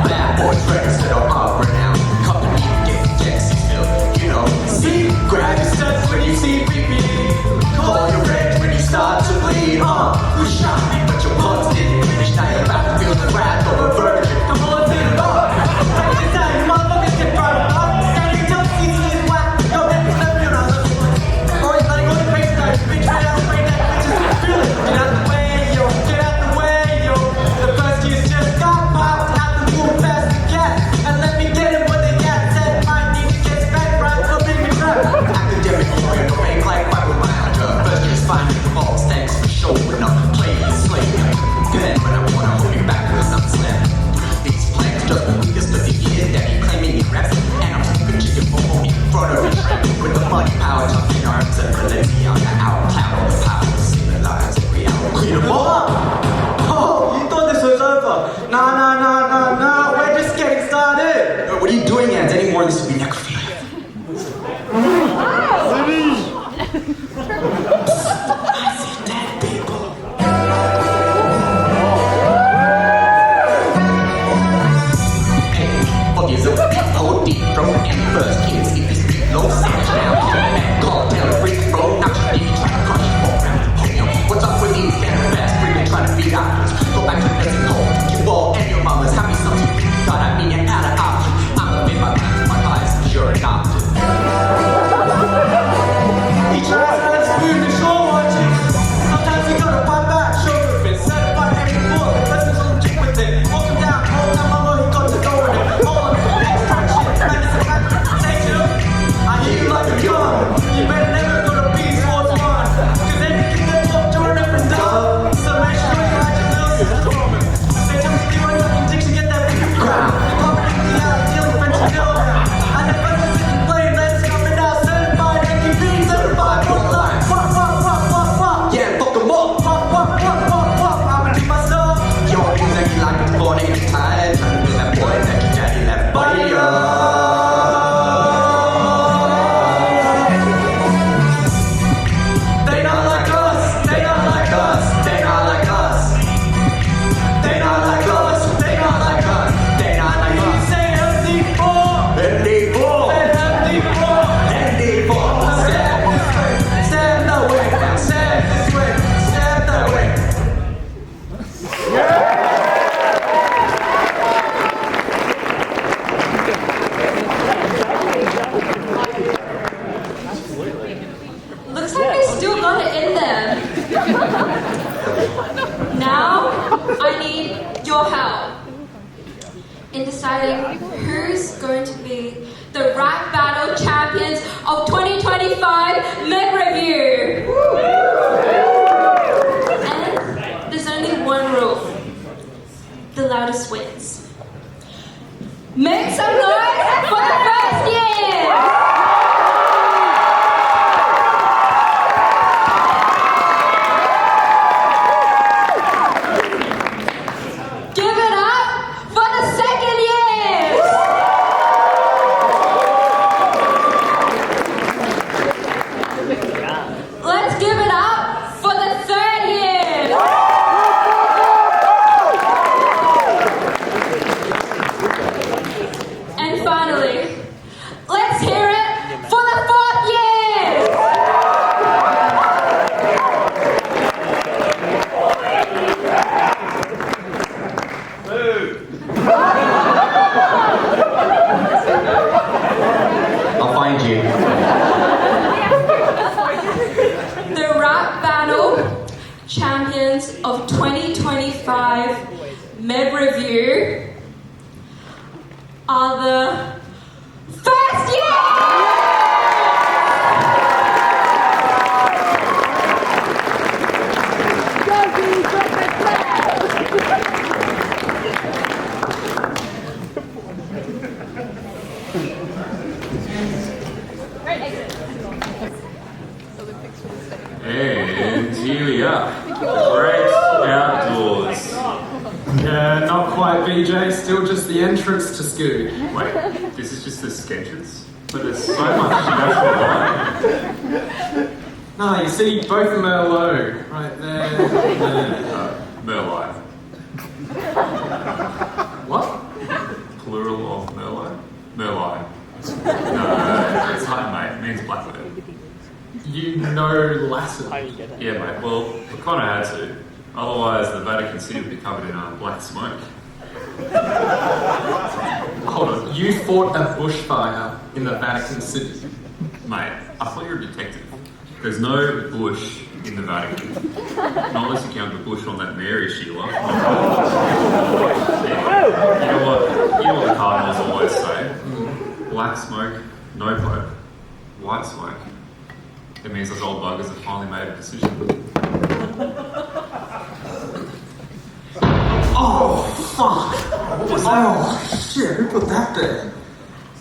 Bad boys ready, sit on our now. Come to me and get the Jackson's filled. You know, see, grab your steps when you see me. Call your red when you start to bleed. You shot me, but your bugs didn't finish. Now you're about to feel the wrath of a virgin. Come on, take it off. Take it down, you motherfuckers get brought up. Standing tough, easy is whack. Yo, that's never your other. Always letting go to face now. Bitch, right out, right now. Bitches, feel it. Get out the way, yo. Get out the way, yo. The first years just got popped out the womb fast and cat. And let me get it when the cat said mine need to get back right for being a trap. Academic lawyer, no fake like fibromyalgia. First years finding the balls, thanks for showing up. Play slave. Good, but I wanna hold you back because I'm slim. These plans just the weakest of the year that he claiming he reps. And I'm smoking chicken for in front of his shrimp. With the money power, jumping arms and Balenciaga out. Cloud on the power, seeing lives every hour. Clean them all up! Oh, you thought this was over? Nah, we're just getting started. What are you doing, Ants? Any more of this will be necrophilia. From the first kids, if this big low sandwich now, man, call down the brick road, now you need to try to crush it all around. What's up with these standard fast, freaking trying to beat out? Go back to the nursing home, your ball and your mama's happy something. God, I mean, an out of option. I'm a bit my bias, you're adopted. He tries to spoon the show watching. Sometimes you gotta fight back, show the fit, set up by every book. Let's just little chick with it. Walk him down, hold him, I know he got to go with it. Hold on, next track shit, say chill. I hear you like a gun. You better never go to peace towards one. Cause then you can get up to a different dog. So make sure you like your little sister woman. They tell me to give her fucking dicks to get that big ground. Pop it in the out, deal with French and deal down. And the first is in play, let's come it out. Certified, NQB, certified, fuck line. Fuck. Yeah, fuck them up. Fuck. I'ma do my stuff. Yo, music you like it's morning and tired. Trying to be that boy that your daddy left by you. They not like us. They not like us. They not like us. They not like us. They not like us. They not like us. Say MD4. MD4. Stand that way. Stand this way. Stand that way. Looks like they still got it in them. Now, I need your help in deciding who's going to be the rap battle champions of 2025 Revue. And there's only one rule. The loudest wins. Make some noise for the first year! Give it up for the second years! Let's give it up for the third years! And finally, let's hear it 2025 Med Revue are the first year! And here we are. The great outdoors. Yeah, not quite, BJ. Still just the entrance to SCUH. Wait, this is just the sketches? But there's so much to go through. No, you see both Merlot right there. Merlot. What? Plural of Merlot? Merlot. No, it's Latin, mate. It means blackbird. You know Latin. Yeah, mate. Well, we kind of had to. Otherwise, the Vatican City would be covered in black smoke. Hold on. You fought a bushfire in the Vatican City. Mate, I thought you were a detective. There's no bush in the Vatican. Not unless you count the bush on that Mary Sheila. Yeah. You know what the Cardinals always say? Black smoke, no pope. White smoke. It means those old buggers have finally made a decision. Oh, fuck! What was that? Oh, shit, who put that there?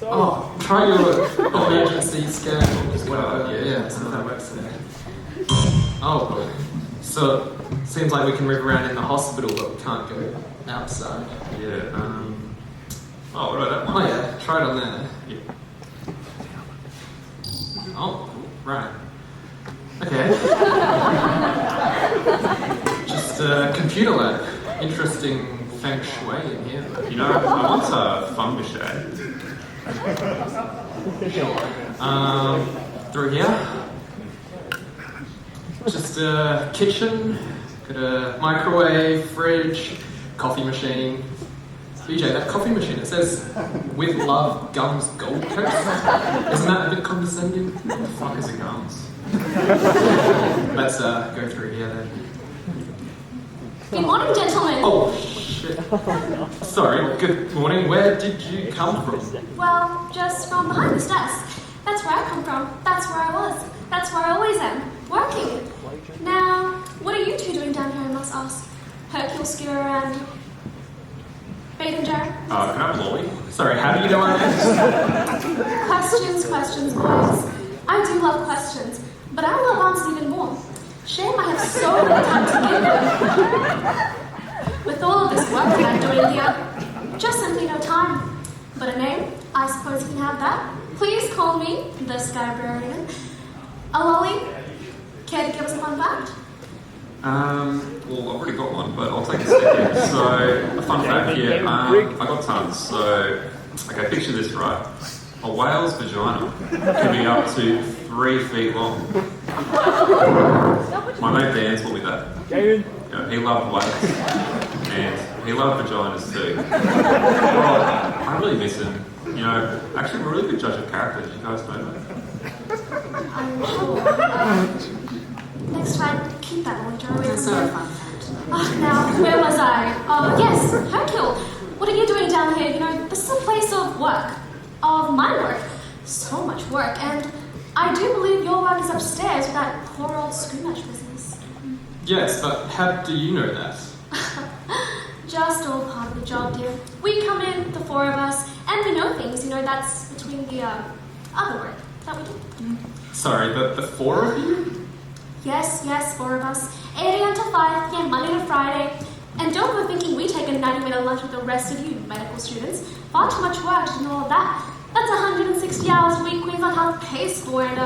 Oh, try your emergency scan or whatever. Yeah, so that works there. Oh, so seems like we can move around in the hospital, but we can't go outside. Yeah, oh, what about that one? Oh, yeah, try it on there. Yeah. Oh, cool. Right. Okay. Just a computer lab. Interesting feng shui in here. You know, I want a fungus shade. Through here. Just a kitchen. Got a microwave, fridge, coffee machine. BJ, that coffee machine, it says, with love, Gums Gold Coast. Isn't that a bit condescending? What the fuck is a Gums? Let's go through here then. Good morning, gentlemen. Oh, shit. Sorry, good morning. Where did you come from? Well, just from behind this desk. That's where I come from. That's where I was. That's where I always am. Working. Now, what are you two doing down here, I must ask? Hercule Scuhrot and BayJarr? Can I have a lolly? Sorry, how do you know our names? Questions, boys. I do love questions, but I love answers even more. Shame I have so little time to give them. With all of this work that I'm doing here, just simply no time. But a name, I suppose you can have that. Please call me the SCHIbrarian. A lolly? Care to give us a fun fact? Well, I've already got one, but I'll take a second. So, a fun fact here, I got tons. So, okay, picture this, right? A whale's vagina can be up to 3 feet long. My mate Dan taught me that. You know, he loved whales. And he loved vaginas too. Well, I really miss him. You know, actually, I'm a really good judge of character. Did you guys know that? I'm sure. Next time, keep that one, Joe. It's so fun fact. Now, where was I? Yes, Hercule. What are you doing down here? You know, this is a place of work. Of my work. So much work. And I do believe your work is upstairs with that poor old SCUHfloor business. Yes, but how do you know that? Just all part of the job, dear. We come in, the 4 of us, and we know things. You know, that's between the other work that we do. Sorry, the 4 of you? Yes, 4 of us. 8 a.m. to 5 p.m. Monday to Friday. And don't go thinking we take a 90-minute lunch with the rest of you medical students. Far too much work to do all of that. That's 160 hours a week Queensland Health pays for, and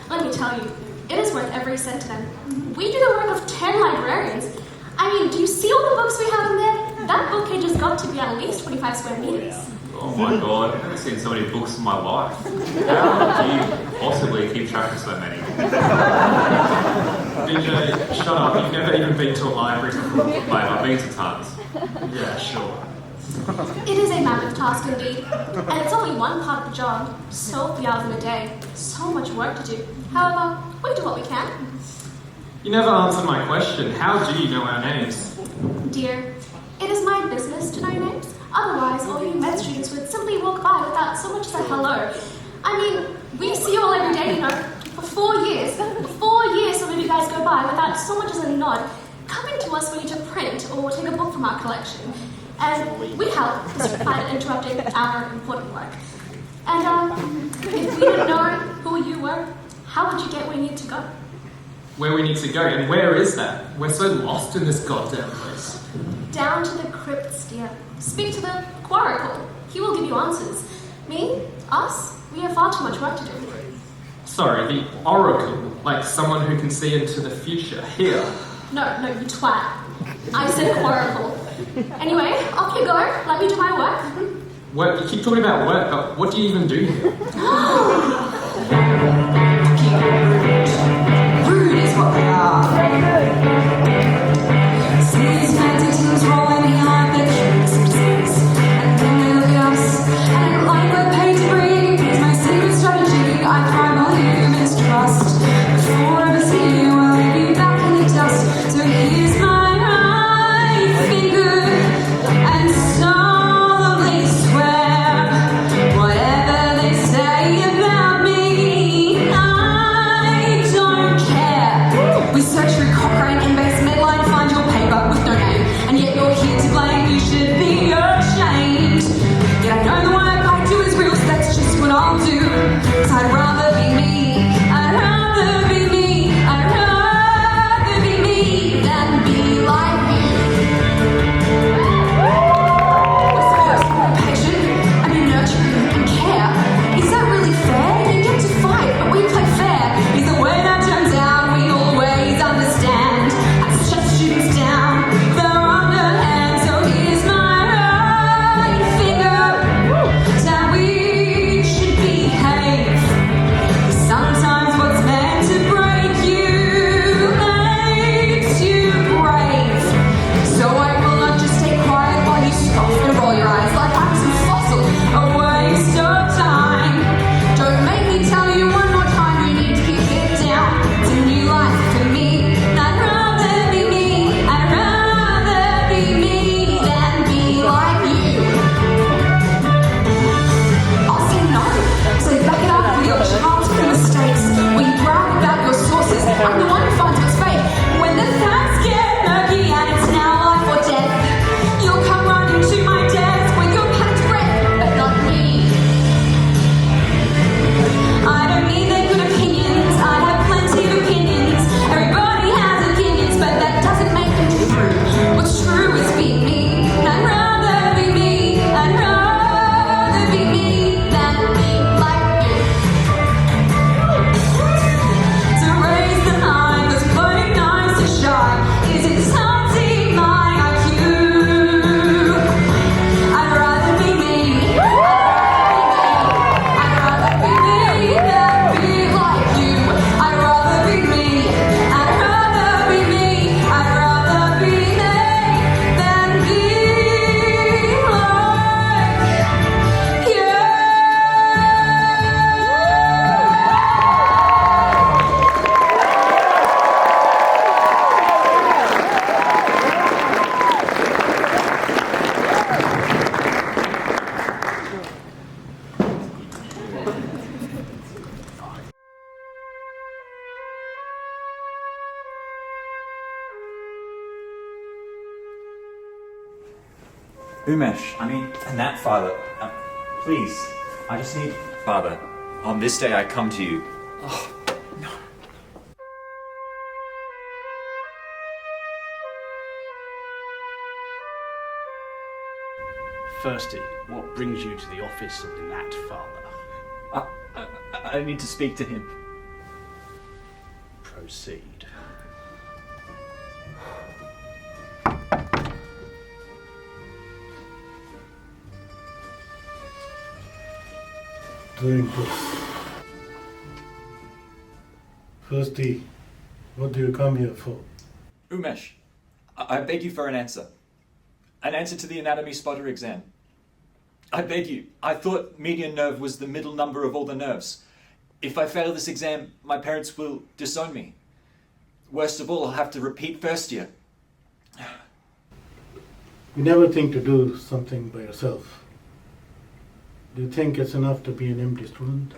let me tell you, it is worth every cent to them. We do the work of 10 librarians. I mean, do you see all the books we have in there? That bookcage has got to be at least 25 square meters. Oh my god, I've never seen so many books in my life. How do you possibly keep track of so many? BJ, shut up. You've never even been to a library before. Mate, I've been to tons. Yeah, sure. It is a mammoth task indeed, and it's only one part of the job. So few hours in a day, so much work to do. However, we do what we can. You never answered my question. How do you know our names? Dear, it is my business to know names. Otherwise, all you med students would simply walk by without so much as a hello. I mean, we see you all every day, you know. For 4 years, some of you guys go by without so much as a nod, coming to us when you to print or take a book from our collection. And we help despite interrupting our important work. And if we didn't know who you were, how would you get where you need to go? Where we need to go, and where is that? We're so lost in this goddamn place. Down to the crypts, dear. Speak to the Kworacle. He will give you answers. Me, us, we have far too much work to do. Sorry, the Oracle, like someone who can see into the future, here. No, you twat. I said Kworacle. Anyway, off you go. Let me do my work. Work? You keep talking about work, but what do you even do here? Rude is what they are. See these fancy teams rolling behind their curiosities, and then they look at us, and like we're paid to breathe, here's my secret strategy. I thrive on you, mistrust. Before I ever see you, I'll leave you back in the dust. So here's my right finger, and solemnly swear, whatever they say about me, I don't care. We search through Cochrane and base medline, find your paper with no name, and yet you're here to blame. You should be ashamed. Yet I know the work I do is real, so that's just what I'll do. 'Cause I'd rather be me. I'd rather be me. I'd rather be me than be like you. We're supposed to be patient, I mean nurturing and care. Is that really fair? You get to fight, but we play fair. Is the way that turns out, we always understand. How to shut students down, they're underhand. So here's my right finger, that we should behave. Sometimes what's meant to break you makes you brave. So I will not just stay quiet while you scoff and roll your eyes like I'm some fossil, a waste of time. Don't make me tell you one more time, you need to kick it down. It's a new life for me. I'd rather be me. I'd rather be me than be like you. I'll say no, so back it up with your childhood mistakes. When you brag about your sources, I'm the one who finds what's fake. When the facts get murky and it's now life or death, you'll come running to my desk with your panicked breath, but not me. I don't need their good opinions, I have plenty of opinions. Everybody has opinions, but that doesn't make them true. What's true is be me. I'd rather be me. I'd rather be me than be like you. To raise the line, those floating knives to shine, is insulting my IQ. I'd rather be me. I'd rather be me than be like you. I'd rather be me. I'd rather be me. I'd rather be me than be like you. Umesh, Anatfather, please, I just need... Father, on this day I come to you. Oh, no. Firstly, what brings you to the office of the Anatfather? I need to speak to him. Proceed. Doing good. Firstly, what do you come here for? Umesh, I beg you for an answer. An answer to the anatomy spotter exam. I beg you. I thought median nerve was the middle number of all the nerves. If I fail this exam, my parents will disown me. Worst of all, I'll have to repeat first year. You never think to do something by yourself. Do you think it's enough to be an empty student?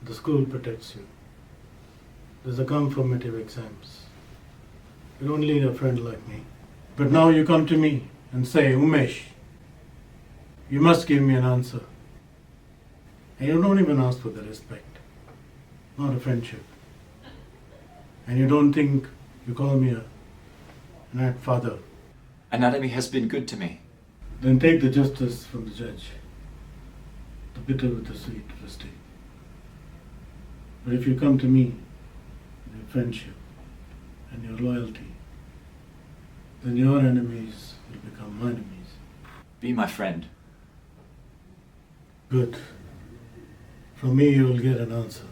The school protects you. There's a confirmative exams. You don't need a friend like me. But now you come to me and say, Umesh, you must give me an answer. And you don't even ask for the respect, not a friendship. And you don't think you call me an Anatfather. Anatomy has been good to me. Then take the justice from the judge. The bitter with the sweet, Christy. But if you come to me with your friendship and your loyalty, then your enemies will become my enemies. Be my friend. Good. From me you will get an answer.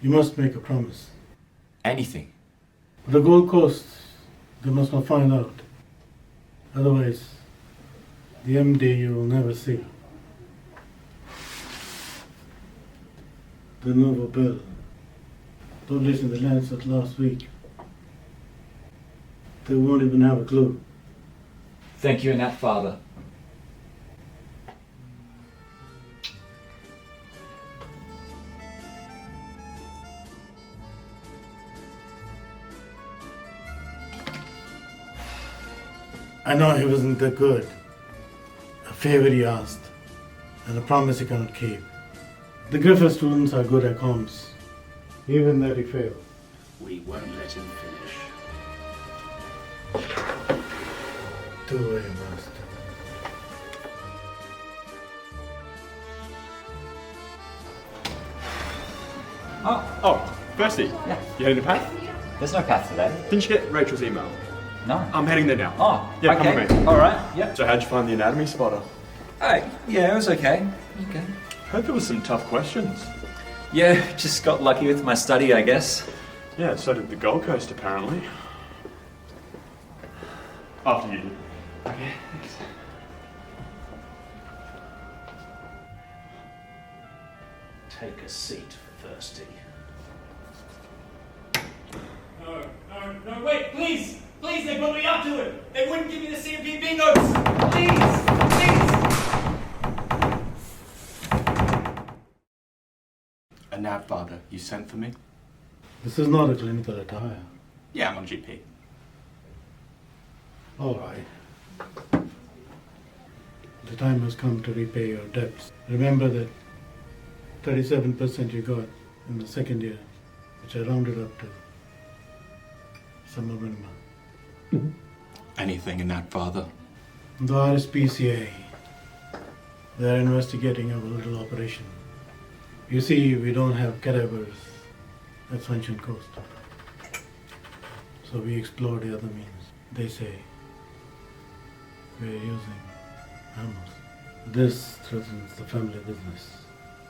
You must make a promise. Anything. The Gold Coast, they must not find out. Otherwise, the MD you will never see. The Nova Bill, published in the Lancet last week. They won't even have a clue. Thank you, Anatfather. I know he wasn't that good. A favor he asked, and a promise he cannot keep. The Griffith students are good at comms, even that he failed. We won't let him finish. Do what you must. Oh, Kirsty. Yeah. You heading to Path? There's no Path today. Didn't you get Rachel's email? No. I'm heading there now. Oh, yeah, okay. come with me. All right, yep. So how'd you find the anatomy spotter? Yeah, it was okay. Okay. Heard there was some tough questions. Yeah, just got lucky with my study, I guess. Yeah, so did the Gold Coast, apparently. After you did. Okay, thanks. Take a seat, Thirsty. No, wait, please! Please, they put me up to it! They wouldn't give me the CMPB notes! Please! Anatfather, you sent for me? This is not a clinical attire. Yeah, I'm on GP. All right. The time has come to repay your debts. Remember that 37% you got in the second year, which I rounded up to summer minimum. Anything, Anatfather? The RSPCA, they are investigating our little operation. You see, we don't have cadavers at Sunshine Coast. So we explored the other means. They say we're using animals. This threatens the family business.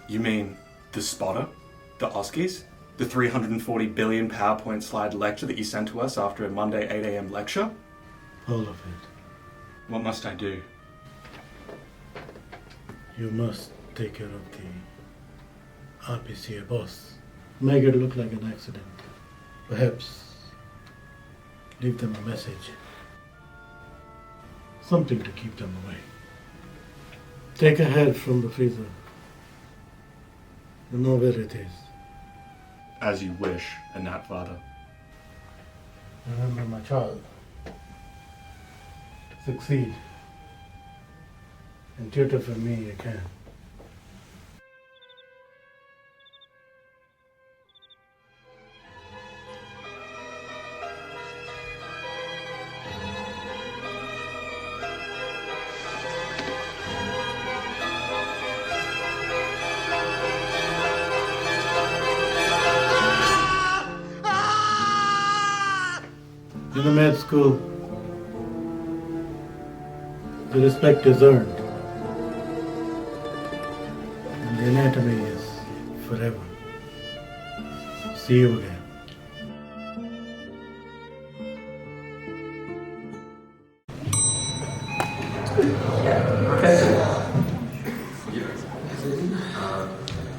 You mean the spotter? The Oskies? The 340 billion PowerPoint slide lecture that you sent to us after a Monday 8 a.m. lecture? All of it. What must I do? You must take care of the RPCA boss. Make it look like an accident. Perhaps leave them a message. Something to keep them away. Take a head from the freezer. You know where it is. As you wish, Anatfather. Remember, my child, to succeed and tutor for me you can. In the med school, the respect is earned, and the anatomy is forever. See you again.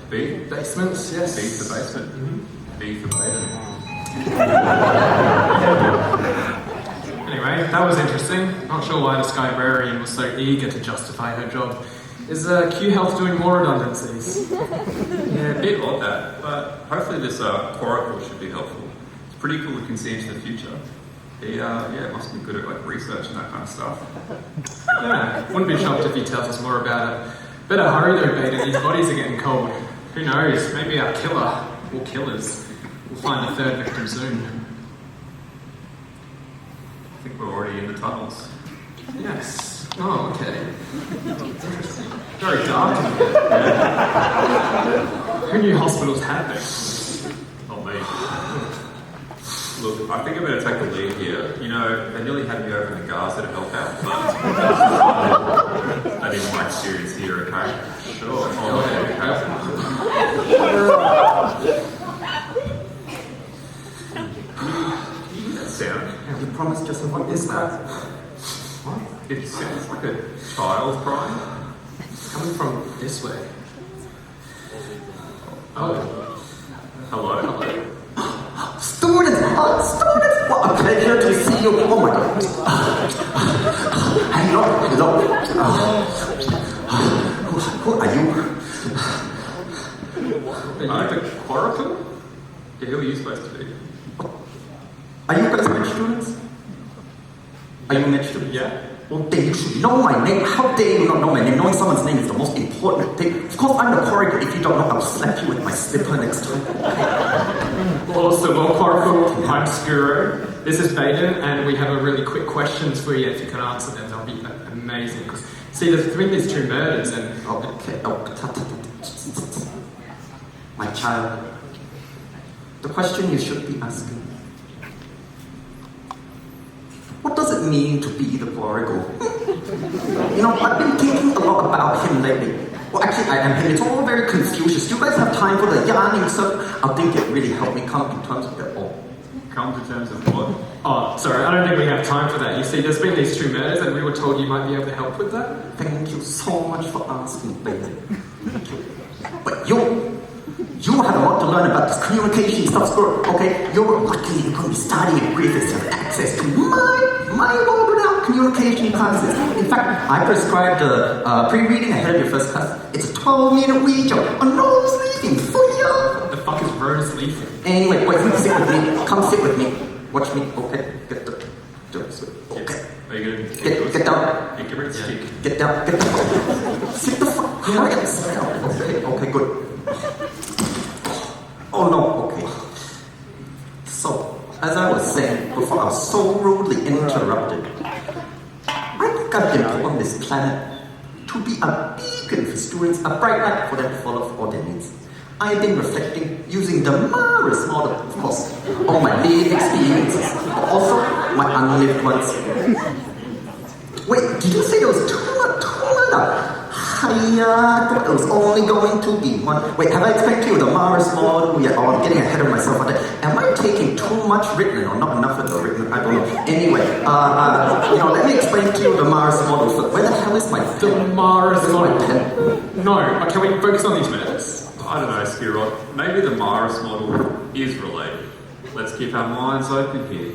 B? Basements, yes. B for basement. B for beta. that was interesting. Not sure why the SCHIbrarian was so eager to justify her job. Is Q Health doing more redundancies? Yeah, a bit odd that, but hopefully this Kworacle should be helpful. It's pretty cool, we can see into the future. He must be good at like research and that kind of stuff. Yeah, wouldn't be shocked if he tells us more about it. Better hurry though, Beta, these bodies are getting cold. Who knows, maybe our killer, or killers, will find the third victim soon. I think we're already in the tunnels. Yes. Oh, okay. Interesting. Very dark in here. Who knew hospitals had this? Not me. Look, I think I better take the lead here. You know, they nearly had me over in the Gaza to help out, but that is my experience here, okay? Sure. Oh, okay. That sound? You promised yourself what is that? What? It sounds like a child crying. It's coming from this way. Oh. Hello? Hello? Students! Students! What a pleasure to see you. Oh my god. Hello. Who are you? Are you the Kworacle? Yeah, who are you supposed to be? Are you guys med students? Are you med students? Yeah. Well, then you should know my name. How dare you not know my name? Knowing someone's name is the most important thing. Of course, I'm the Kworacle. If you don't know, I'll slap you with my slipper next time. Awesome. Well, Kworacle, I'm Scuhrot. This is Baden, and we have a really quick questions for you. If you can answer them, they'll be amazing. Because see, there's between these two murders, and my child. The question you should be asking. What does it mean to be the Kworacle? You know, I've been thinking a lot about him lately. Well, actually, I am him. It's all very Confucius. Do you guys have time for the yarning? So I think it really helped me come to terms with it all. Come to terms of what? oh, sorry, I don't think we have time for that. You see, there's been these two murders, and we were told you might be able to help with that. Thank you so much for asking, baby. But you have a lot to learn about this communication stuff, okay? You're lucky you're going to be studying at Griffith to have access to my world-renowned communication classes. In fact, I prescribed pre-reading ahead of your first class. It's a 12-minute Ouija on nose leafing for you. What the fuck is rose leafing? Anyway, wait, sit with me. Come sit with me. Watch me, okay? Get the... Okay. Are you going to get down. Give her a stick. Get down. Sit the fuck down. Okay, good. Oh no, okay. So, as I was saying before I was so rudely interrupted, I think I've been put on this planet to be a beacon for students, a bright light for them to follow all their needs. I've been reflecting using the Mars model, of course, on my lived experiences, but also my unlived ones. Wait, did you say there was two? I thought it was only going to be one. Wait, have I explained to you the Mars model? Yeah, I'm getting ahead of myself on that. Am I taking too much written or not enough of the written? I don't know. Anyway, let me explain to you the Mars model. So where the hell is my pen? The Mars model? My pen? No, can we focus on these murders? I don't know, Scuhrot. Maybe the Mars model is related. Let's keep our minds open here.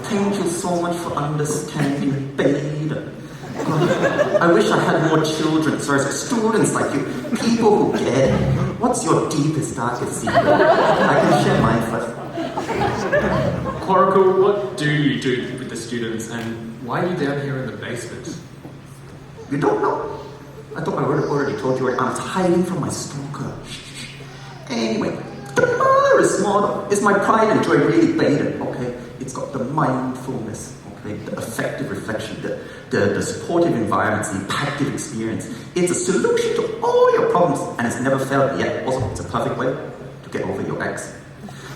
Thank you so much for understanding, Beta. I wish I had more children, students like you, people who get it. What's your deepest, darkest secret? I can share mine first. Kworacle, what do you do with the students, and why are you down here in the basement? You don't know? I thought I already told you. I'm hiding from my stalker. Anyway, the Mars model is my pride and joy, really, Beta, okay? It's got the mindfulness, okay? The effective reflection, the supportive environments, the impactful experience. It's a solution to all your problems, and it's never failed yet. Also, it's a perfect way to get over your ex.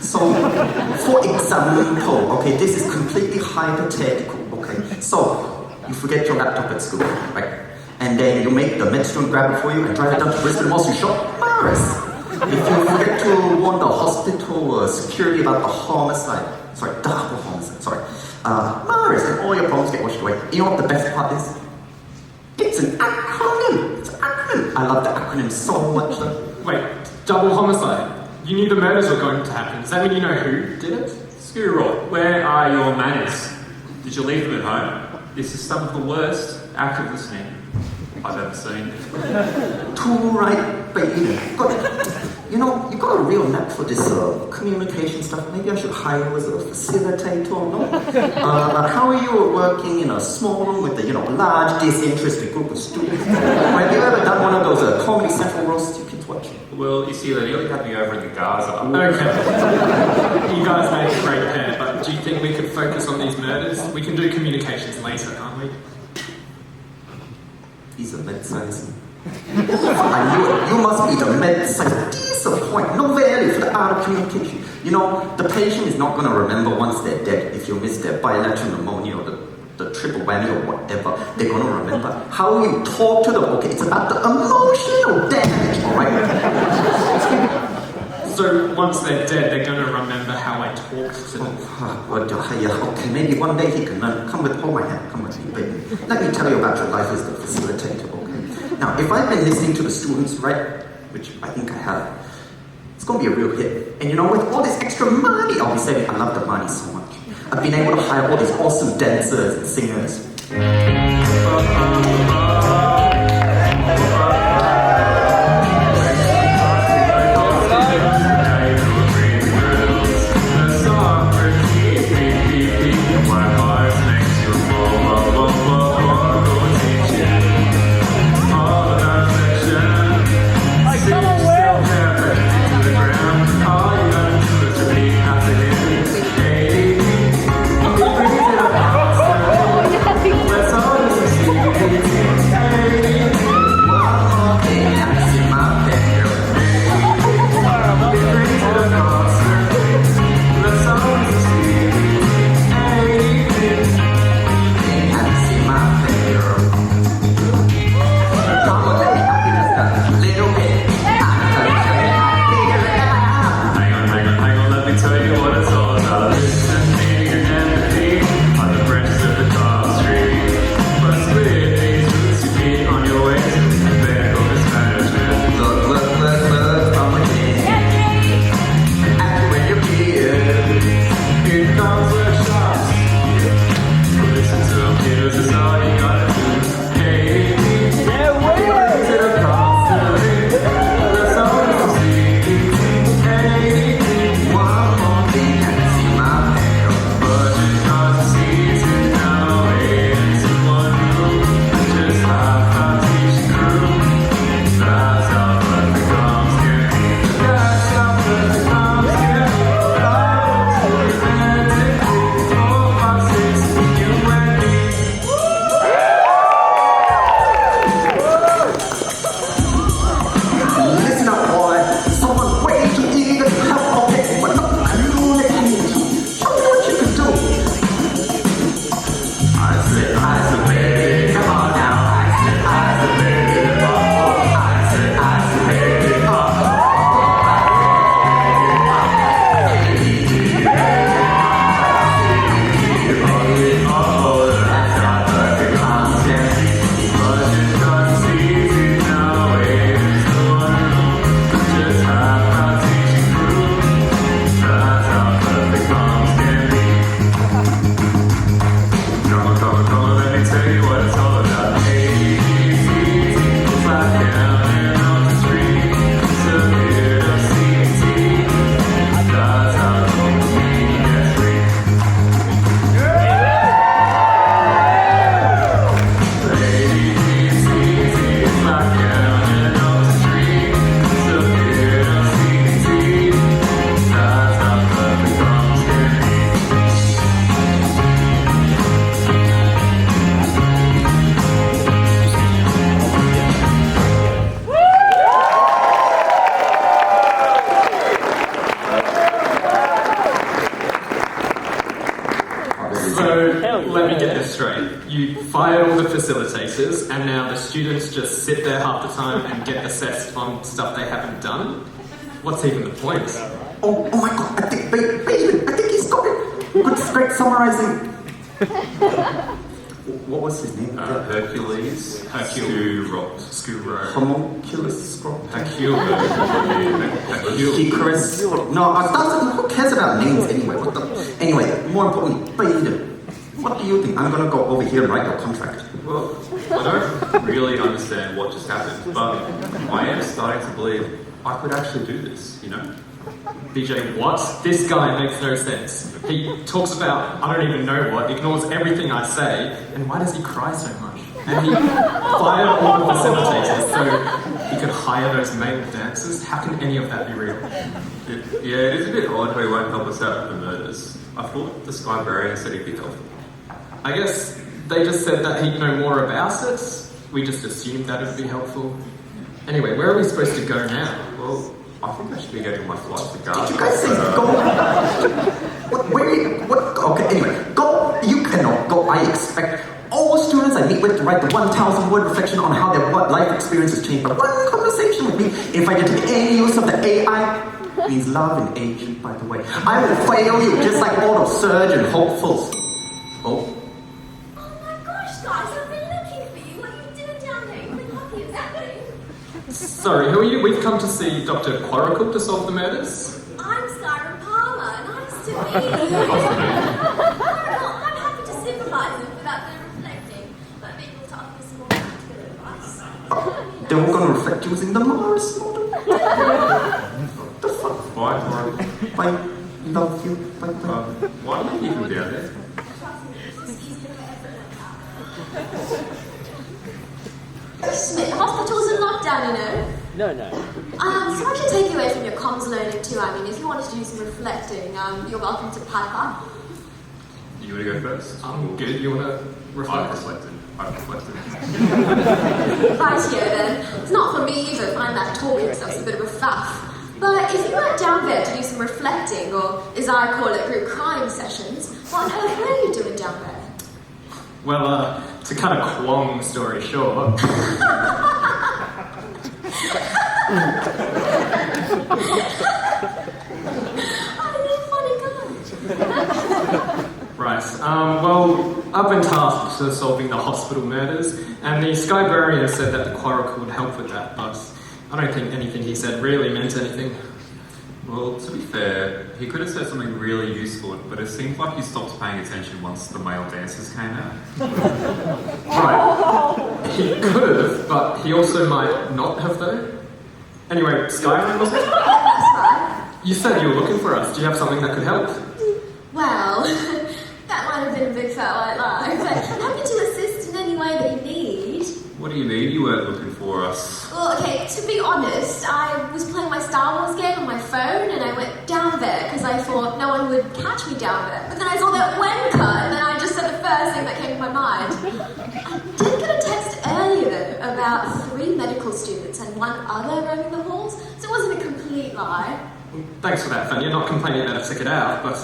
So, for example, okay, this is completely hypothetical, okay? So, you forget your laptop at school, right? And then you make the med student grab it for you and drive it down to Brisbane whilst you shop Mars. If you forget to warn the hospital security about the double homicide, Mars, and all your problems get washed away. You know what the best part is? It's an acronym. It's an acronym. I love the acronym so much. Wait, double homicide? You knew the murders were going to happen. Does that mean you know who did it? Scuhrot, where are your manners? Did you leave them at home? This is some of the worst active listening I've ever seen. Too right, baby. You know, you got a real knack for this communication stuff. Maybe I should hire you as a facilitator, no? How are you working in a small room with a, large disinterested group of students? Have you ever done one of those Comedy Central roasts you kids watch? Well, you see, they nearly had me over in the Gaza. Okay. You guys make a great pair, but do you think we could focus on these murders? We can do communications later, can't we? He's a med-science. I knew it. You must be the med-science. Disappoint. No value for the art of communication. The patient is not going to remember once they're dead if you miss their bilateral pneumonia or the triple whammy or whatever. They're going to remember how you talk to them. Okay, it's about the emotional damage, alright? So once they're dead, they're going to remember how I talked to them. Okay, maybe one day he can come with, hold my hand, come with me, baby. Let me tell you about your life as the facilitator, okay? Now, if I've been listening to the students, right, which I think I have, it's going to be a real hit. And with all this extra money, I'll be saying, I love the money so much. I've been able to hire all these awesome dancers and singers. Let me get this straight. You fired all the facilitators, and now the students just sit there half the time and get assessed on stuff they haven't done? What's even the point? Oh my god, I think he's got it. Good, great summarizing. What was his name? Hercule Scuhrot. Homunculus Scuhrot. Hercule. No, who cares about names anyway? Anyway, more importantly, Peter, what do you think? I'm gonna go over here and write your contract. Well, I don't really understand what just happened, but I am starting to believe I could actually do this, you know? BJ, what? This guy makes no sense. He talks about I don't even know what, ignores everything I say, and why does he cry so much? And he fired all the facilitators so he could hire those male dancers. How can any of that be real? It is a bit odd how he won't help us out with the murders. I thought the SCHIbrarians said he'd be helpful. I guess they just said that he'd know more about it. We just assumed that it'd be helpful. Anyway, where are we supposed to go now? Well, I think I should be getting my flight to Gaza. Did you guys say go? Okay, anyway, go. You cannot go. I expect all students I meet with to write the 1,000-word reflection on how their life experience has changed by one conversation with me. If I get to make any use of the AI, means love and age, by the way, I will fail you just like all those surge and hopefuls. Oh. Sorry, who are you? We've come to see Dr. Kworacle to solve the murders. I'm Skyrim Palmer. Nice to meet you. I'm happy to supervise them without them reflecting, but maybe we'll talk with some more practical advice. Then we're going to reflect using the Mars model. What the fuck? Bye. Love you. Bye. Why do you keep him down there? Smith, the hospital's in lockdown, you know. No. So I should take you away from your comms learning too. I mean, if you wanted to do some reflecting, you're welcome to pipe up. You want to go first? I'm good. You want to reflect? I've reflected. Right here then. It's not for me either. I find that talking stuff's a bit of a faff. But if you went down there to do some reflecting, or as I call it, group crying sessions, what on earth were you doing down there? Well, to cut a long story short. Right, well, I've been tasked with solving the hospital murders, and the SCHIbrarians said that the Kworacle would help with that, but I don't think anything he said really meant anything. Well, to be fair, he could have said something really useful, but it seemed like he stopped paying attention once the male dancers came out. Right. He could have, but he also might not have though. Anyway, SCHIran, was it? That's right. You said you were looking for us. Do you have something that could help? Well, that might have been a big fat white lie, but happy to assist in any way that you need. What do you mean you weren't looking for us? Well, okay, to be honest, I was playing my Star Wars game on my phone and I went down there because I thought no one would catch me down there. But then I saw that Wenka and then I just said the first thing that came to my mind. I did get a text earlier though about 3 medical students and 1 other roaming the halls, so it wasn't a complete lie. Thanks for that, Fan. You're not complaining that I took it out, but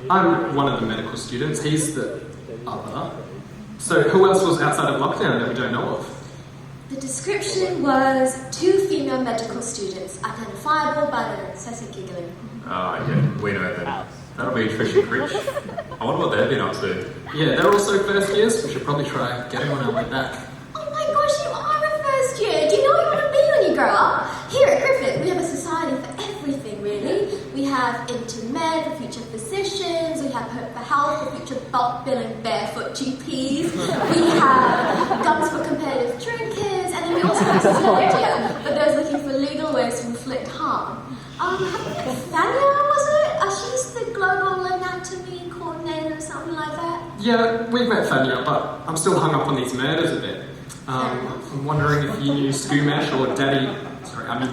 I'm one of the medical students. He's the other. So who else was outside of lockdown that we don't know of? The description was 2 female medical students, identifiable by their incessant giggling. Yeah, we know that. That'll be Trish and Critch. I wonder what they've been up to. Yeah, they're also first years. We should probably try getting on our way back. Oh my gosh, you are a first year! Do you know what you want to be when you grow up? Here at Griffith, we have a society for everything, really. We have Intermed for future physicians, we have Hope for Health for future bulk billing barefoot GPs, we have Guns for competitive drinkers, and then we also have Sociology for those looking for legal ways to inflict harm. Thania, was it? She's the global anatomy coordinator or something like that? Yeah, we've met Thania, but I'm still hung up on these murders a bit. I'm wondering if you knew SCUHfloor or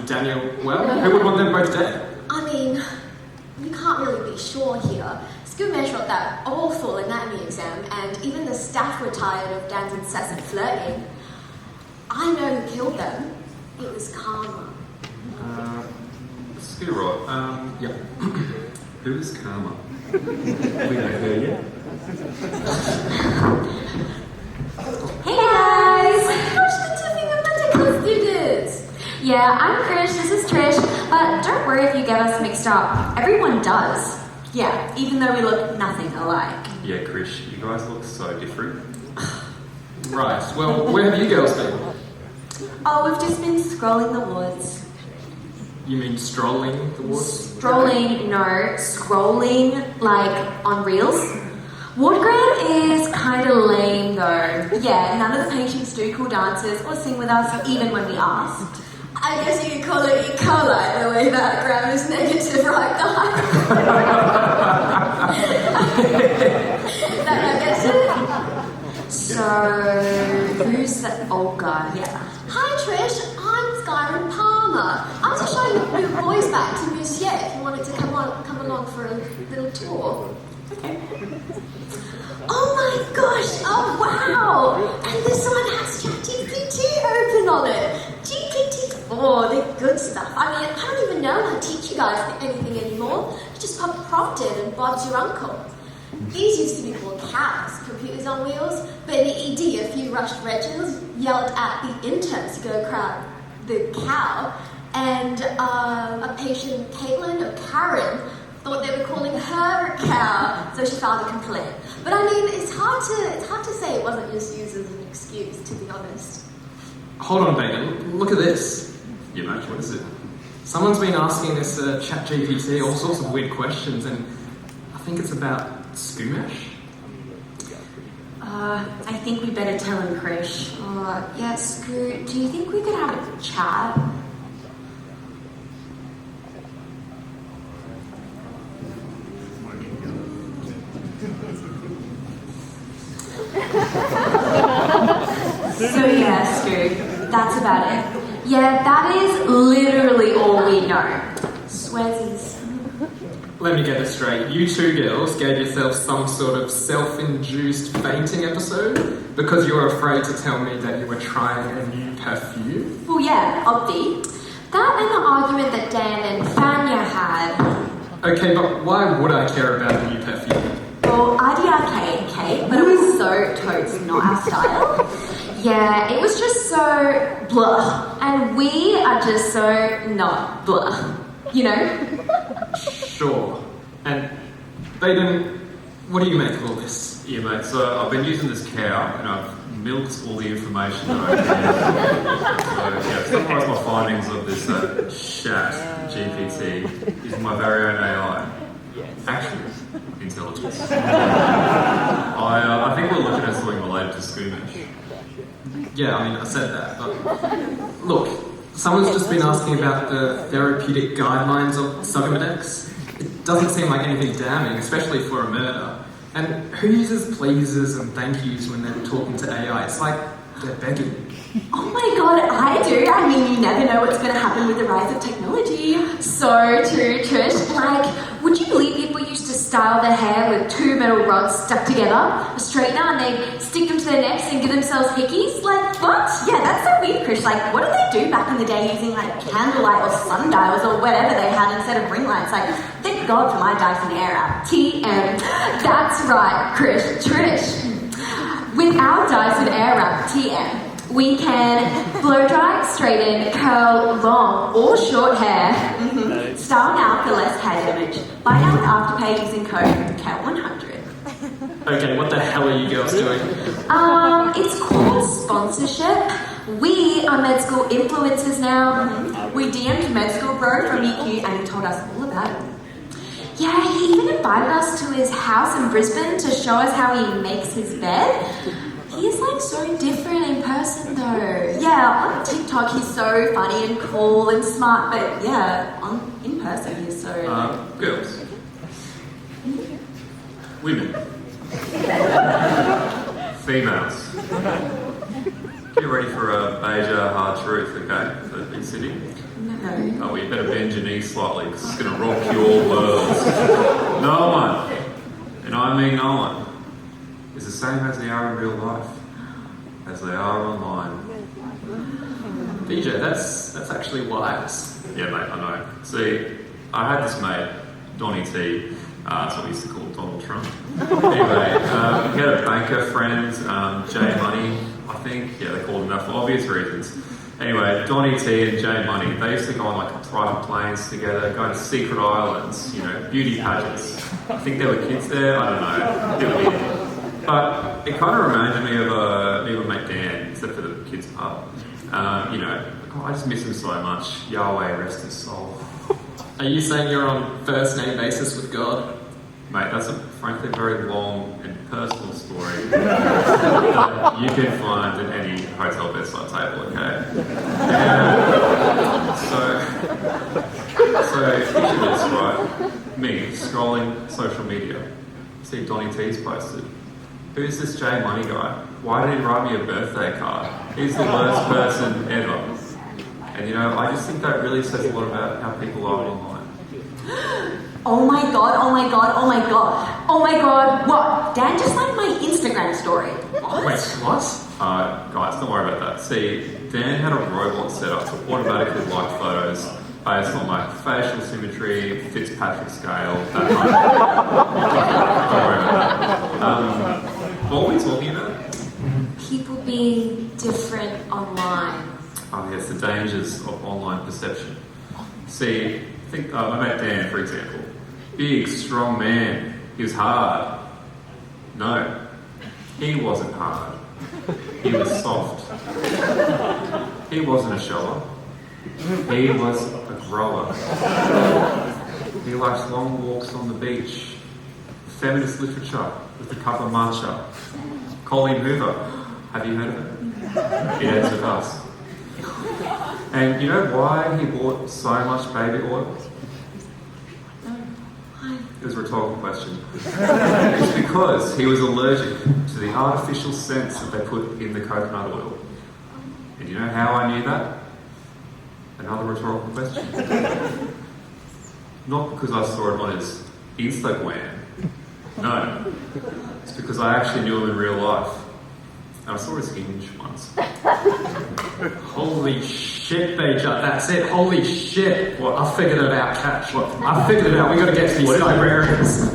Daniel well? Who would want them both dead? I mean, we can't really be sure here. SCUHfloor wrote that awful anatomy exam, and even the staff were tired of Dan's incessant flirting. I know who killed them. It was Karma. Scuhrot, yeah. Who is Karma? We know her yet. Hey guys! Gosh, the 2 female medical students! Yeah, I'm Krish, this is Trish, but don't worry if you get us mixed up. Everyone does. Yeah, even though we look nothing alike. Yeah, Krish, you guys look so different. Right, well, where have you girls been? Oh, we've just been scrolling the woods. You mean strolling the woods? Strolling, no, scrolling, like on reels. Woodgram is kind of lame though. Yeah, none of the patients do cool dances or sing with us even when we asked. I guess you could call it E. coli, the way that gram is negative, right, guys? That gets it? So, who's that old guy? Yeah. Hi Trish, I'm Skyrim Palmer. I was just showing your boys back to Monsieur if you wanted to come along for a little tour. Okay. Oh my gosh, oh wow! And this one has ChatGPT open on it. GPT-4, the good stuff. I mean, I don't even know how to teach you guys anything anymore. You just prompt it and Bob's your uncle. These used to be called cows, computers on wheels, but in the ED, a few rushed Regils yelled at the interns to go grab the cow, and a patient, Caitlin or Karen, thought they were calling her a cow, so she filed a complaint. But I mean, it's hard to say it wasn't just used as an excuse, to be honest. Hold on, Bacon. Look at this. Yeah, mate, what is it? Someone's been asking this ChatGPT all sorts of weird questions, and I think it's about SCUHfloor. I think we better tell him, Krish. Yeah, Scoot, do you think we could have a chat? So yeah, Scoot, that's about it. Yeah, that is literally all we know. Sweazies. Let me get this straight. You two girls gave yourselves some sort of self-induced fainting episode because you were afraid to tell me that you were trying a new perfume? Well, yeah, obvi. That and the argument that Dan and Fanya had. Okay, but why would I care about a new perfume? Well, IDRK, okay, but it was so totes not our style. Yeah, it was just so blah. And we are just so not blah. You know? Sure. And Baden, what do you make of all this? Yeah, mate, so I've been using this cow and I've milked all the information that I can. So, yeah, summarize my findings of this chat GPT is my very own AI. Actual intelligence. I think we're looking at something related to SCUHfloor. Yeah, I mean, I said that, but look, someone's just been asking about the therapeutic guidelines of Sugamedex. It doesn't seem like anything damning, especially for a murder. And who uses pleases and thank yous when they're talking to AI? It's like they're begging. Oh my god, I do. I mean, you never know what's going to happen with the rise of technology. So true, Trish. Like, would you believe people used to style their hair with two metal rods stuck together, a straightener, and they'd stick them to their necks and give themselves hickeys? Like, what? Yeah, that's so weird, Trish. Like, what did they do back in the day using, like, candlelight or sundials or whatever they had instead of ring lights? Like, thank God for my Dyson Airwrap. TM. That's right, Trish. With our Dyson Airwrap TM, we can blow dry, straighten, curl long or short hair, style now for less hair damage. Buy now with Afterpay using code COUNT100. Okay, what the hell are you girls doing? It's called sponsorship. We are med school influencers now. We DM'd med school bro from EQ and he told us all about it. Yeah, he even invited us to his house in Brisbane to show us how he makes his bed. He's like so different in person though. Yeah, on TikTok he's so funny and cool and smart, but yeah, in person he's so... Girls. Women. Females. Get ready for a BayJarr hard truth, okay? For the big city. No. Oh, well, you better bend your knees slightly because it's going to rock your world. No one, and I mean no one, is the same as they are in real life, as they are online. BJ, that's actually wise. Yeah, mate, I know. See, I had this mate, Donnie T, that's what we used to call Donald Trump. Anyway, he had a banker friend, J Money, I think. Yeah, they called him that for obvious reasons. Anyway, Donnie T and J Money, they used to go on like private planes together, go to secret islands, you know, beauty pageants. I think there were kids there, I don't know, a bit weird. But it kind of reminded me of me and mate Dan, except for the kids part. You know, I just miss him so much. Yahweh rest his soul. Are you saying you're on first name basis with God? Mate, that's a frankly very long and personal story that you can find at any hotel bedside table, okay? So picture this, right? Me scrolling social media. See Donny T's posted. Who's this J Money guy? Why did he write me a birthday card? He's the worst person ever. And you know, I just think that really says a lot about how people are online. Oh my god, oh my god, oh my god. Oh my god, what? Dan just liked my Instagram story. What? Wait, what? Guys, don't worry about that. See, Dan had a robot set up to automatically like photos based on like facial symmetry, Fitzpatrick scale, that kind of Don't worry about that. What were we talking about? People being different online. Oh yes, the dangers of online perception. See, think my mate Dan, for example. Big, strong man. He was hard. No, he wasn't hard. He was soft. He wasn't a shower. He was a grower. He likes long walks on the beach. Feminist literature with a cup of matcha. Colleen Hoover. Have you heard of it? It ends with us. And you know why he bought so much baby oil? It was a rhetorical question. It's because he was allergic to the artificial scents that they put in the coconut oil. And you know how I knew that? Another rhetorical question. Not because I saw it on his Instagram. No. It's because I actually knew him in real life. And I saw his hinge once. Holy shit, BayJarr, that's it. Holy shit. What? I figured it out, Catch. What? I figured it out. We gotta get to these SCHIbrarians.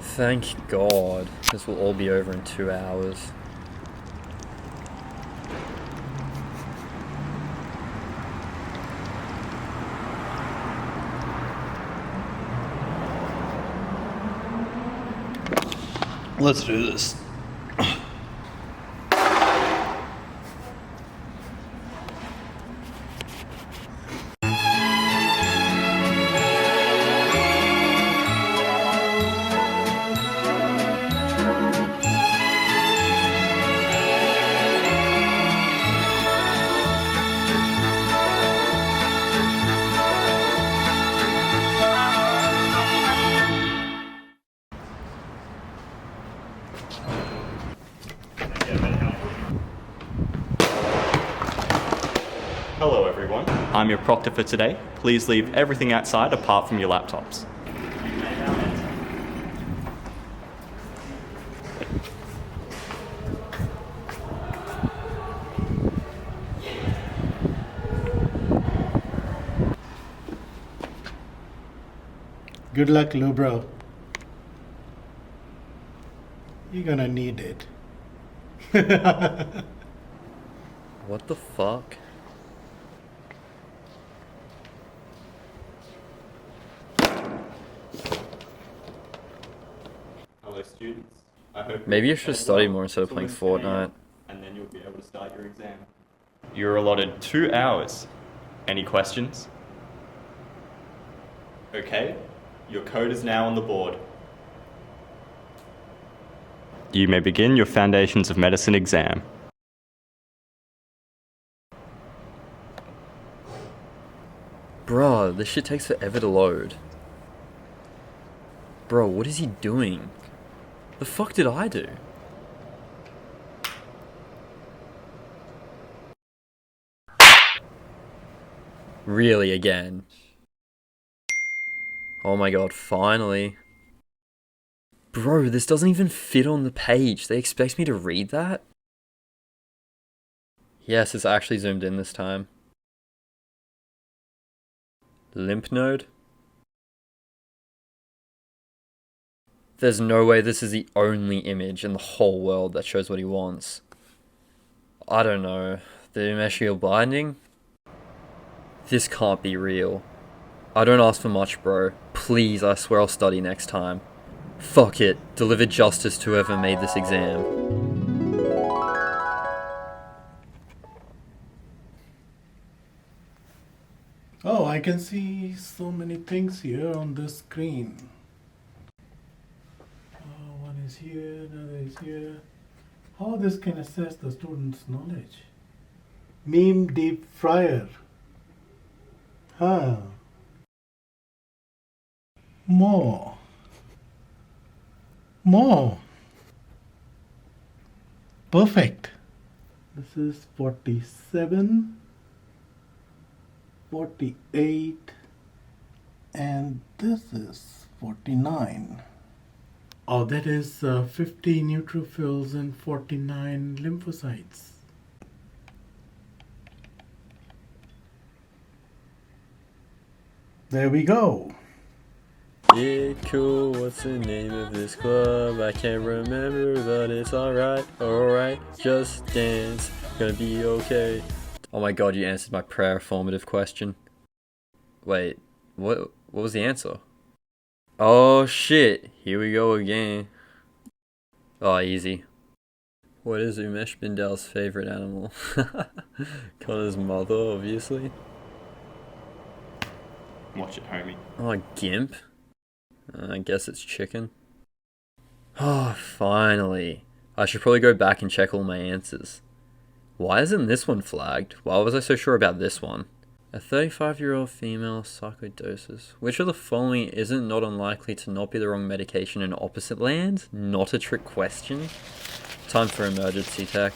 Thank God. This will all be over in 2 hours. Let's do this. Hello everyone, I'm your proctor for today. Please leave everything outside apart from your laptops. Good luck, Lou bro. You're gonna need it. What the fuck? Hello students. I hope Maybe you should study more instead of playing Fortnite. and then you'll be able to start your exam. You're allotted 2 hours. Any questions? Okay, your code is now on the board. You may begin your Foundations of Medicine exam. Bruh, this shit takes forever to load. Bro, what is he doing? The fuck did I do? Really, again? Oh my god, finally. Bro, this doesn't even fit on the page. They expect me to read that? Yes, it's actually zoomed in this time. Lymph node? There's no way this is the only image in the whole world that shows what he wants. I don't know. The Umeshio binding? This can't be real. I don't ask for much, bro. Please, I swear I'll study next time. Fuck it. Deliver justice to whoever made this exam. Oh, I can see so many things here on the screen. Oh, one is here, another is here. How this can assess the student's knowledge? Meme deep fryer. Huh. More. Perfect. This is 47, 48, and this is 49. Oh, that is 50 neutrophils and 49 lymphocytes. There we go. Yeah, cool, what's the name of this club? I can't remember, but it's alright, just dance, gonna be okay. Oh my god, you answered my prayer formative question. Wait, what was the answer? Oh shit, here we go again. Oh, easy. What is Umesh Bindal's favorite animal? Connor's mother, obviously. Watch it, homie. Oh, gimp? I guess it's chicken. Oh, finally. I should probably go back and check all my answers. Why isn't this one flagged? Why was I so sure about this one? A 35-year-old female psychodosis. Which of the following isn't not unlikely to not be the wrong medication in opposite land? Not a trick question. Time for emergency tech.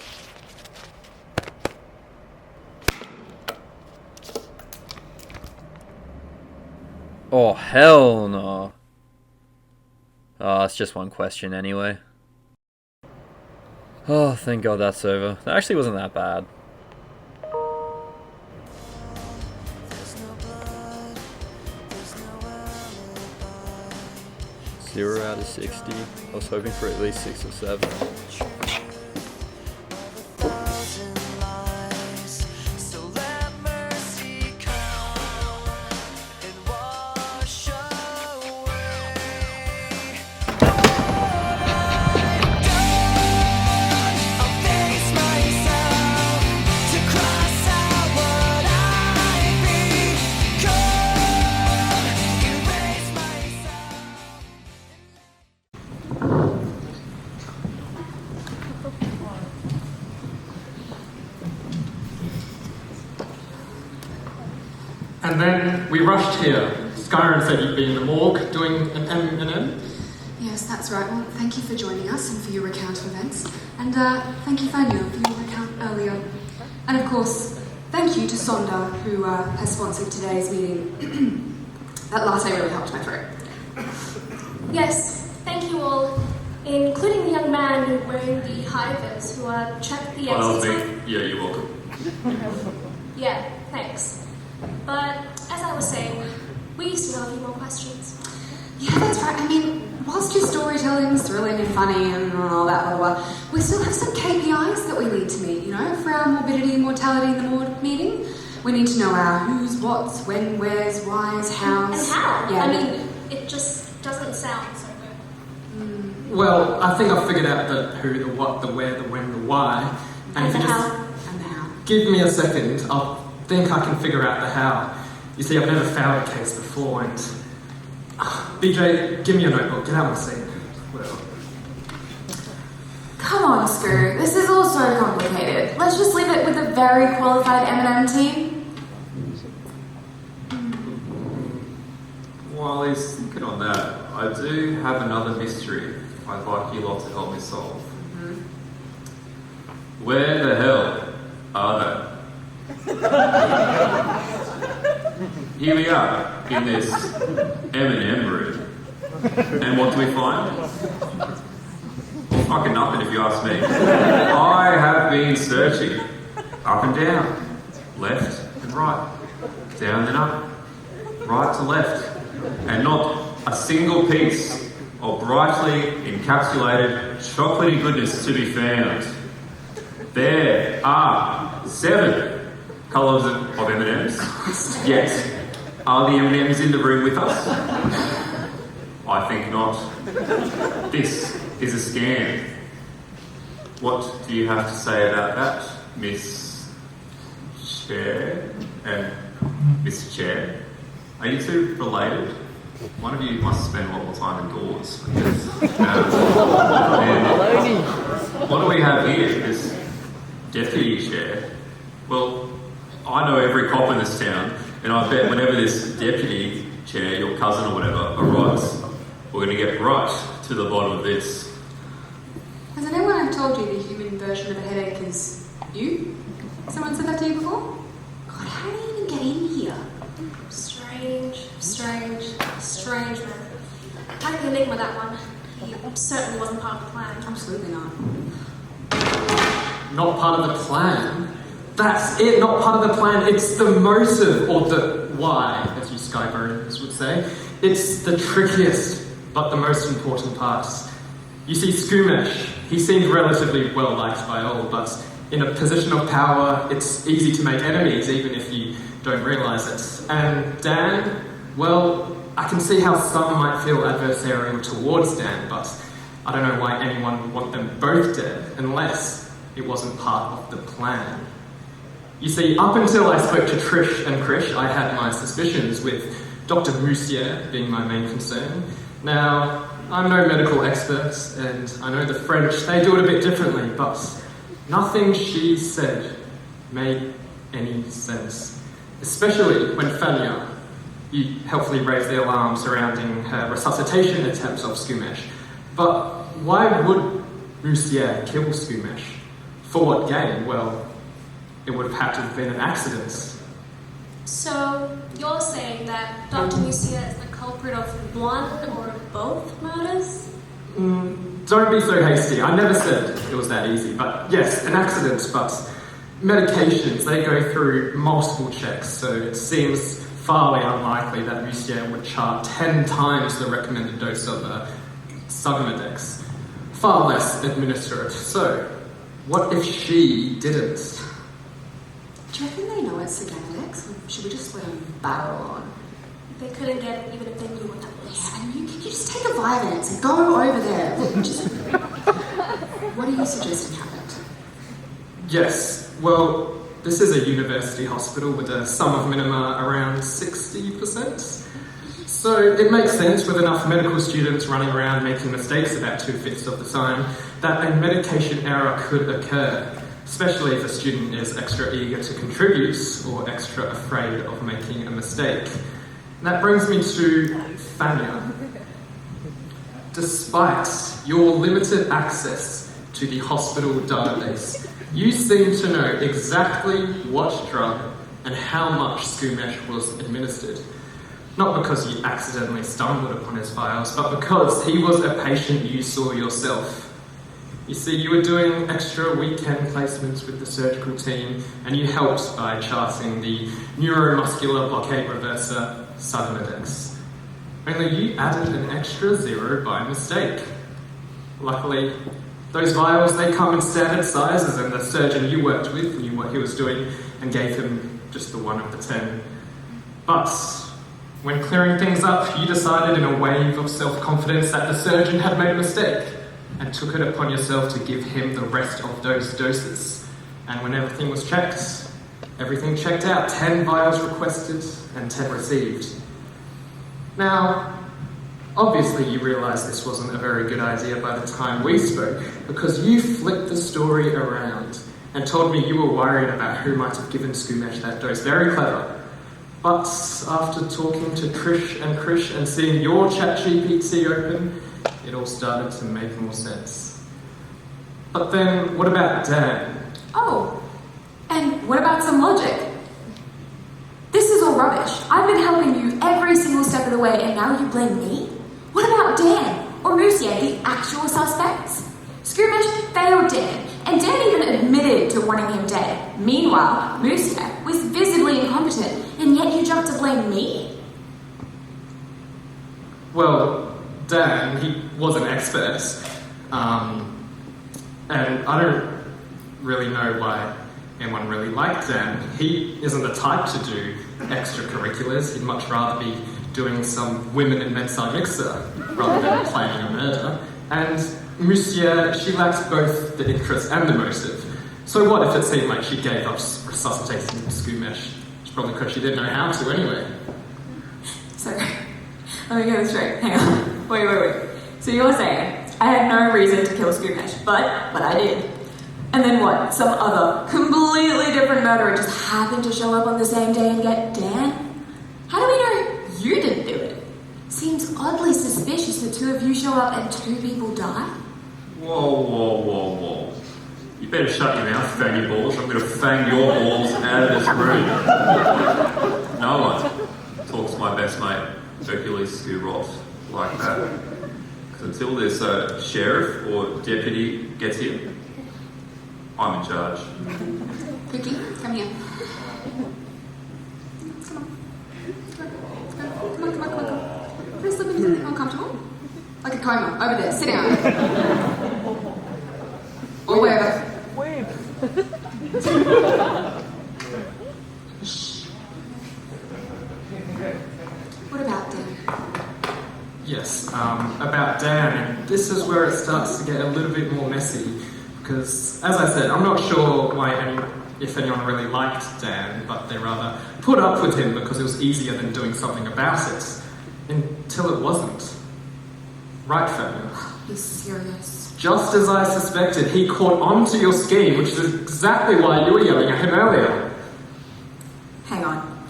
Oh, hell no. Oh, it's just one question anyway. Oh, thank God that's over. That actually wasn't that bad. 0 out of 60. I was hoping for at least 6 or 7. And then we rushed here. Skyrim said you'd be in the morgue doing an M&M. Yes, that's right. Well, thank you for joining us and for your recount of events. And thank you, Fania, for your recount earlier. And of course, thank you to Sonda, who has sponsored today's meeting. That latte really helped my throat. Yes, thank you all, including the young man wearing the high-vis who checked the exit time. Yeah, you're welcome. Yeah, thanks. But as I was saying, we still have a few more questions. Yeah, that's right. I mean, whilst your storytelling is thrilling and funny and all that, blah, blah, blah, we still have some KPIs that we need to meet, you know, for our morbidity and mortality in the morgue meeting. We need to know our who's, what's, when, where's, why's, how's. And how? Yeah. I mean, it just doesn't sound so good. Well, I think I've figured out the who, the what, the where, the when, the why. And if the you just how. And the how. give me a second, I'll think I can figure out the how. You see, I've never failed a case before, and BJ, give me a notebook, get out my seat. Whatever. Come on, Screw. This is all so complicated. Let's just leave it with a very qualified M&M team. While he's thinking on that, I do have another mystery I'd like you lot to help me solve. Where the hell are they? Here we are in this M&M room, and what do we find? Well, fucking nothing if you ask me. I have been searching up and down, left and right, down and up, right to left, and not a single piece or brightly encapsulated chocolatey goodness to be found. There are 7 colours of M&Ms. Yet, are the M&Ms in the room with us? I think not. This is a scam. What do you have to say about that, Miss Chair and Mr. Chair? Are you two related? One of you must spend a lot more time indoors. And what do we have here? This deputy chair. Well, I know every cop in this town, and I bet whenever this deputy chair, your cousin or whatever, arrives, we're going to get right to the bottom of this. Has anyone ever told you the human version of a headache is you? Someone said that to you before? God, how do you even get in here? Strange, man. I can enigma that one. He certainly wasn't part of the plan. Absolutely not. Not part of the plan? That's it, not part of the plan. It's the motive, or the why, as you SCHIbrarians would say. It's the trickiest, but the most important part. You see, Scumesh, he seemed relatively well liked by all, but in a position of power, it's easy to make enemies, even if you don't realise it. And Dan, well, I can see how some might feel adversarial towards Dan, but I don't know why anyone would want them both dead, unless it wasn't part of the plan. You see, up until I spoke to Trish and Krish, I had my suspicions, with Dr. Moussier being my main concern. Now, I'm no medical expert, and I know the French, they do it a bit differently, but nothing she said made any sense. Especially when Fania, you helpfully raised the alarm surrounding her resuscitation attempts of Scumesh. But why would Moussier kill Scumesh? For what gain? Well, it would have had to have been an accident. So, you're saying that Dr. Moussier is the culprit of one or both murders? Don't be so hasty. I never said it was that easy. But yes, an accident, but medications, they go through multiple checks, so it seems farly unlikely that Moussier would chart 10 times the recommended dose of Sugmadex. Far less administered. So, what if she didn't? Do you reckon they know it's Sugmadex? Or should we just let them barrel on? They couldn't get it even if they knew what that was. Yeah, and you just take a Vyvanse and go over there. Look, just... What are you suggesting happened? Yes, well, this is a university hospital with a sum of minima around 60%. So it makes sense, with enough medical students running around making mistakes about 2/5 of the time, that a medication error could occur, especially if a student is extra eager to contribute or extra afraid of making a mistake. And that brings me to Fania. Despite your limited access to the hospital database, you seem to know exactly what drug and how much Scumesh was administered. Not because you accidentally stumbled upon his files, but because he was a patient you saw yourself. You see, you were doing extra weekend placements with the surgical team, and you helped by charting the neuromuscular blockade reverser, Sugmadex. Only you added an extra 0 by mistake. Luckily, those vials, they come in standard sizes, and the surgeon you worked with knew what he was doing and gave him just the 1 of the 10. But when clearing things up, you decided in a wave of self-confidence that the surgeon had made a mistake, and took it upon yourself to give him the rest of those doses. And when everything was checked, everything checked out. 10 vials requested and 10 received. Now, obviously you realised this wasn't a very good idea by the time we spoke, because you flipped the story around and told me you were worried about who might have given Scumesh that dose. Very clever. But after talking to Trish and Krish and seeing your ChatGPT open, it all started to make more sense. But then, what about Dan? Oh, and what about some logic? This is all rubbish. I've been helping you every single step of the way, and now you blame me? What about Dan? Or Moussier, the actual suspects? Scumesh failed Dan, and Dan even admitted to wanting him dead. Meanwhile, Moussier was visibly incompetent, and yet you jumped to blame me? Well, Dan, he was an expert. And I don't really know why anyone really liked Dan. He isn't the type to do extracurriculars. He'd much rather be doing some women in bedside mixer rather than planning a murder. And Monsieur, she lacks both the interest and the motive. So what if it seemed like she gave up resuscitating Skumush? It's probably because she didn't know how to anyway. So, let me get this straight. Hang on. Wait. So you're saying I had no reason to kill Skumush, but I did. And then what? Some other completely different murderer just happened to show up on the same day and get Dan? How do we know you didn't do it? Seems oddly suspicious the two of you show up and two people die. Whoa. You better shut your mouth, fangy balls. I'm going to fang your balls out of this room. No one talks to my best mate, Hercule Scuhrot, like that. Because until this sheriff or deputy gets here, I'm in charge. Cookie, come here. Come on. Please slip into anything uncomfortable. Like a coma. Over there. Sit down. Or wherever. What about Dan? Yes, about Dan, and this is where it starts to get a little bit more messy, because, as I said, I'm not sure if anyone really liked Dan, but they rather put up with him because it was easier than doing something about it, until it wasn't. Right, Fabian? Are you serious? Just as I suspected, he caught on to your scheme, which is exactly why you were yelling at him earlier. Hang on.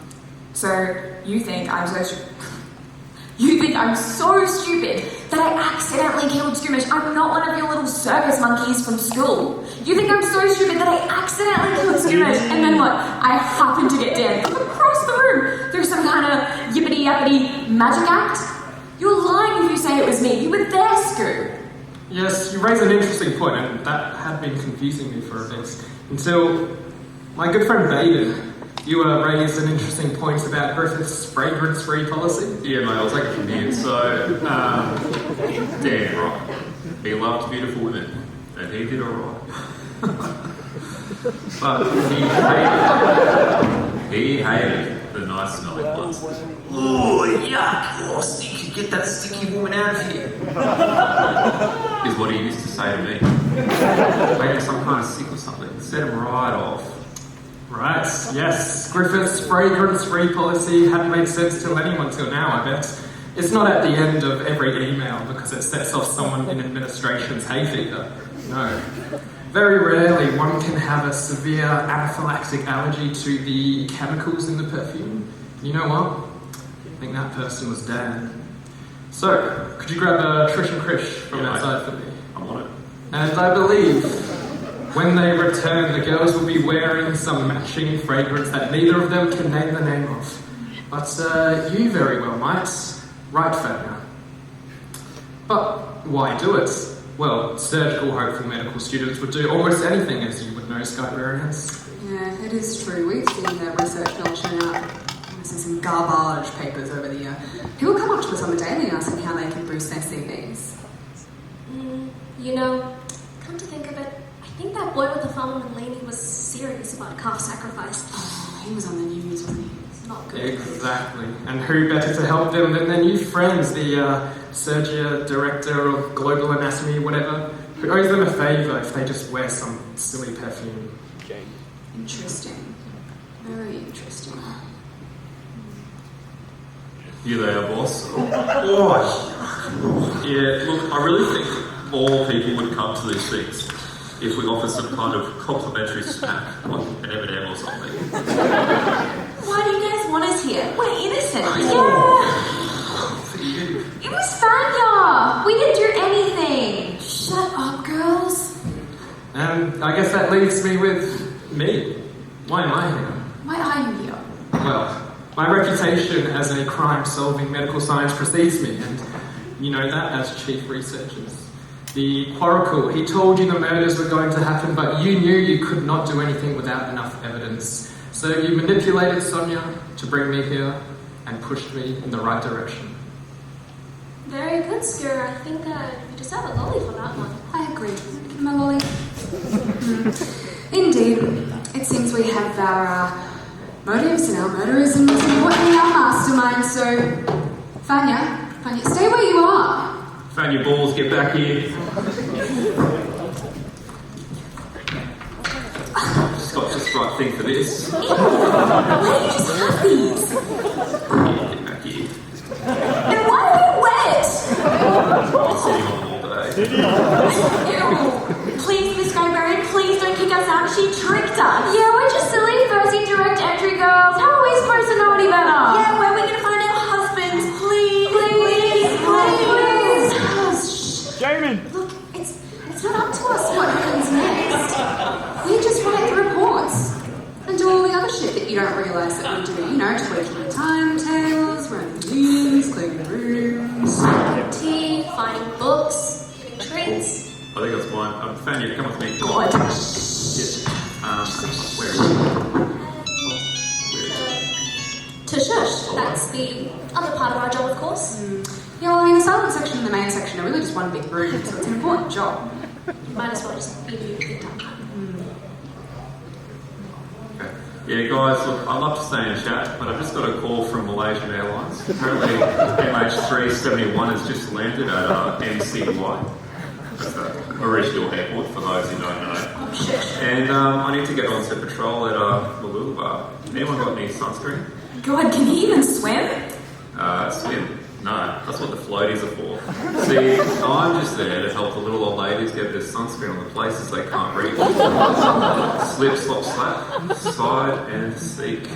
So, you think I'm so stupid that I accidentally killed Skumush? I'm not one of your little circus monkeys from school. You think I'm so stupid that I accidentally killed Skumush, and then what? I happen to get Dan from across the room through some kind of yippity-yappity magic act? You're lying if you say it was me. You were there, Scoo. Yes, you raise an interesting point, and that had been confusing me for a bit, until my good friend Baden, you raised an interesting point about Griffith's fragrance-free policy. Yeah, mate, I'll take it from here. So, Dan, right? He loved beautiful women, and he did alright. But he hated the nice smelling ones. Oh, yuck! Oh, stinky, get that sticky woman out of here. Is what he used to say to me. Made him some kind of sick or something. Set him right off. Right, yes. Griffith's fragrance-free policy hadn't made sense to anyone till now, I bet. It's not at the end of every email because it sets off someone in administration's hay fever. No. Very rarely one can have a severe anaphylactic allergy to the chemicals in the perfume. You know what? I think that person was Dan. So, could you grab Trish and Krish from outside for me? I'm on it. And I believe when they return, the girls will be wearing some matching fragrance that neither of them can name the name of. But you very well might. Right, Fabian? But why do it? Well, surgical hopeful medical students would do almost anything, as you would know, SCHIbrarians. Yeah, it is true. We've seen their research all churn out. I've seen some garbage papers over the year. People come up to us on the daily asking how they can boost their CVs. You know, come to think of it, I think that boy with the thumb and Laney was serious about calf sacrifice. Oh, he was on the news, wasn't he? It's not good. Exactly. And who better to help them than their new friends, the Surgeon Director of Global Anatomy, whatever, who owes them a favour if they just wear some silly perfume. Interesting. Very interesting. You there, boss? Yeah, look, I really think more people would come to these things if we offer some kind of complimentary snack, like an M&M or something. Why do you guys want us here? We're innocent. For you. It was fun, we didn't do anything. Shut up, girls. And I guess that leaves me with me. Why am I here? Why are you here? Well, my reputation as a crime-solving medical science precedes me, and you know that as chief researchers. The Kworacle, he told you the murders were going to happen, but you knew you could not do anything without enough evidence. So you manipulated Sonia to bring me here and pushed me in the right direction. Very good, Scuhrival. I think you deserve a lolly for that one. I agree. Give him a lolly. Indeed. It seems we have our motives and our murderers and most importantly our mastermind, so Fanya, stay where you are. Fan your balls, get back here. Just got just the right thing for this. Why don't you just have these? Get back here. And why are you wet? I'll see you on all day. Ew. Please, Miss Schchibrarian, please don't kick us out. She tricked us. Yeah, we're just silly, thirsty, direct entry girls. How are we supposed to know any better? Yeah, where are we going to find our husbands? Please. Jamin! Look, it's not up to us what happens next. We just write the reports. And do all the other shit that you don't realise that we do. You know, tweaking the timetables, running meetings, cleaning rooms. Making tea, finding books, treats. I think that's fine. Fanya, come with me. God. Yes. Where is it? To shush. That's the other part of our job, of course. Yeah, well, I mean, the silent section and the main section are really just one big room, so it's an important job. Might as well just be moved big time. Okay. Yeah, guys, look, I'd love to stay and chat, but I've just got a call from Malaysian Airlines. Apparently, MH371 has just landed at MCY. That's the original airport, for those who don't know. Oh, shit. And I need to get on to patrol at Malulabar. Anyone got any sunscreen? God, can he even swim? Swim? No, that's what the floaties are for. See, I'm just there to help the little old ladies get their sunscreen on the places they can't reach. Slip, slop, slap, side and seek.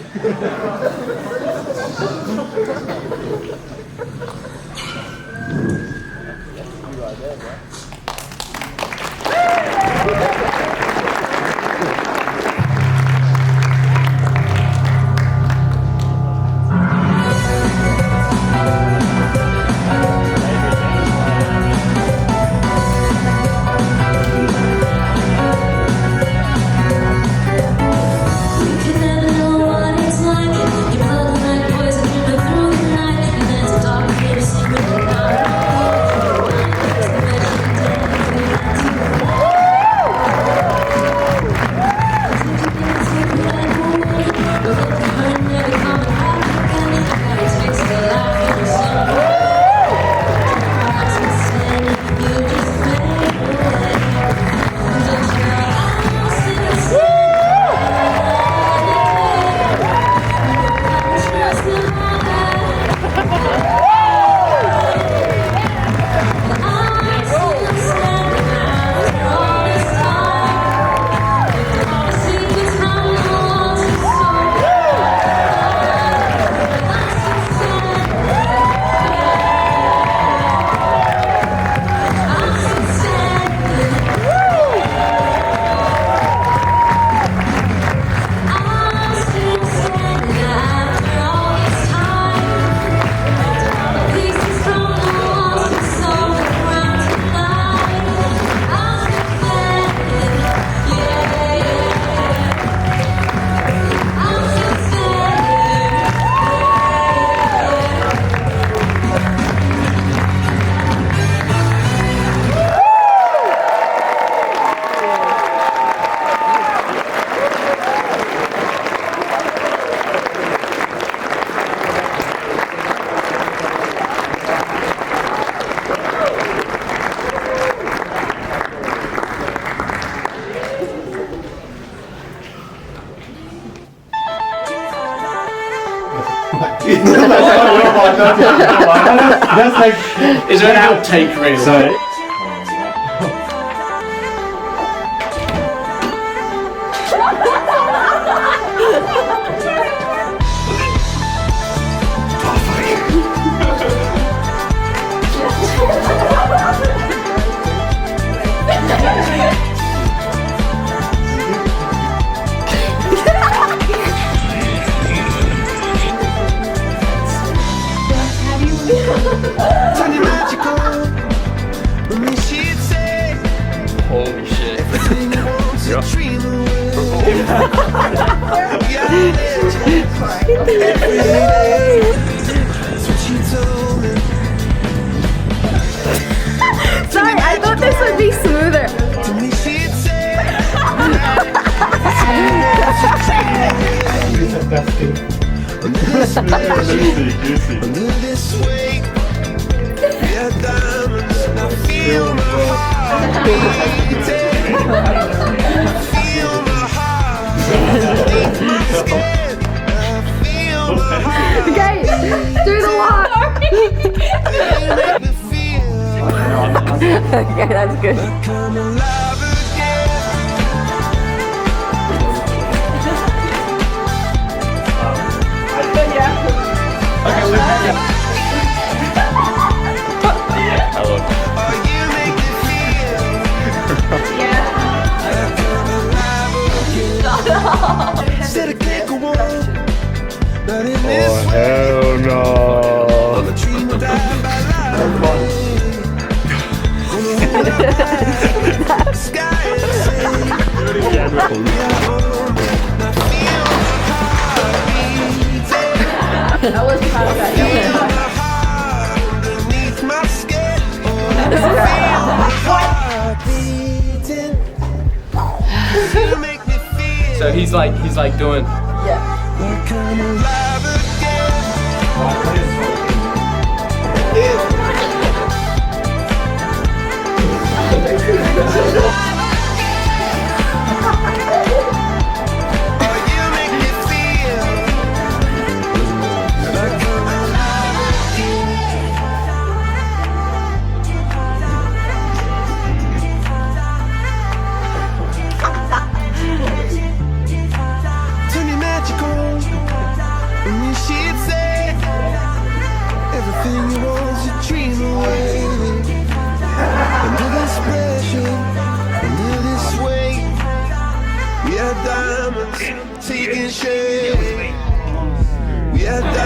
That's like, is there an outtake reel? So, Holy shit. That's good. Under this weight, we are diamonds. I feel my heart beating. Feel my heart beneath my skin. Feel my heart. Okay, do the walk. Okay, that's good. Come alive again. Okay, we'll have it. Hello. Oh, you make me feel. Yeah. Said I can't go on. Not in this way. Hell no. All the dream will die by life. Sky is safe. That was kind of good. Beneath my skin. You make me feel. So he's like doing. Come alive turn your magic on. And you should say everything you want is a dream away. Under this pressure, under this weight, we are diamonds taking shape. We are diamonds.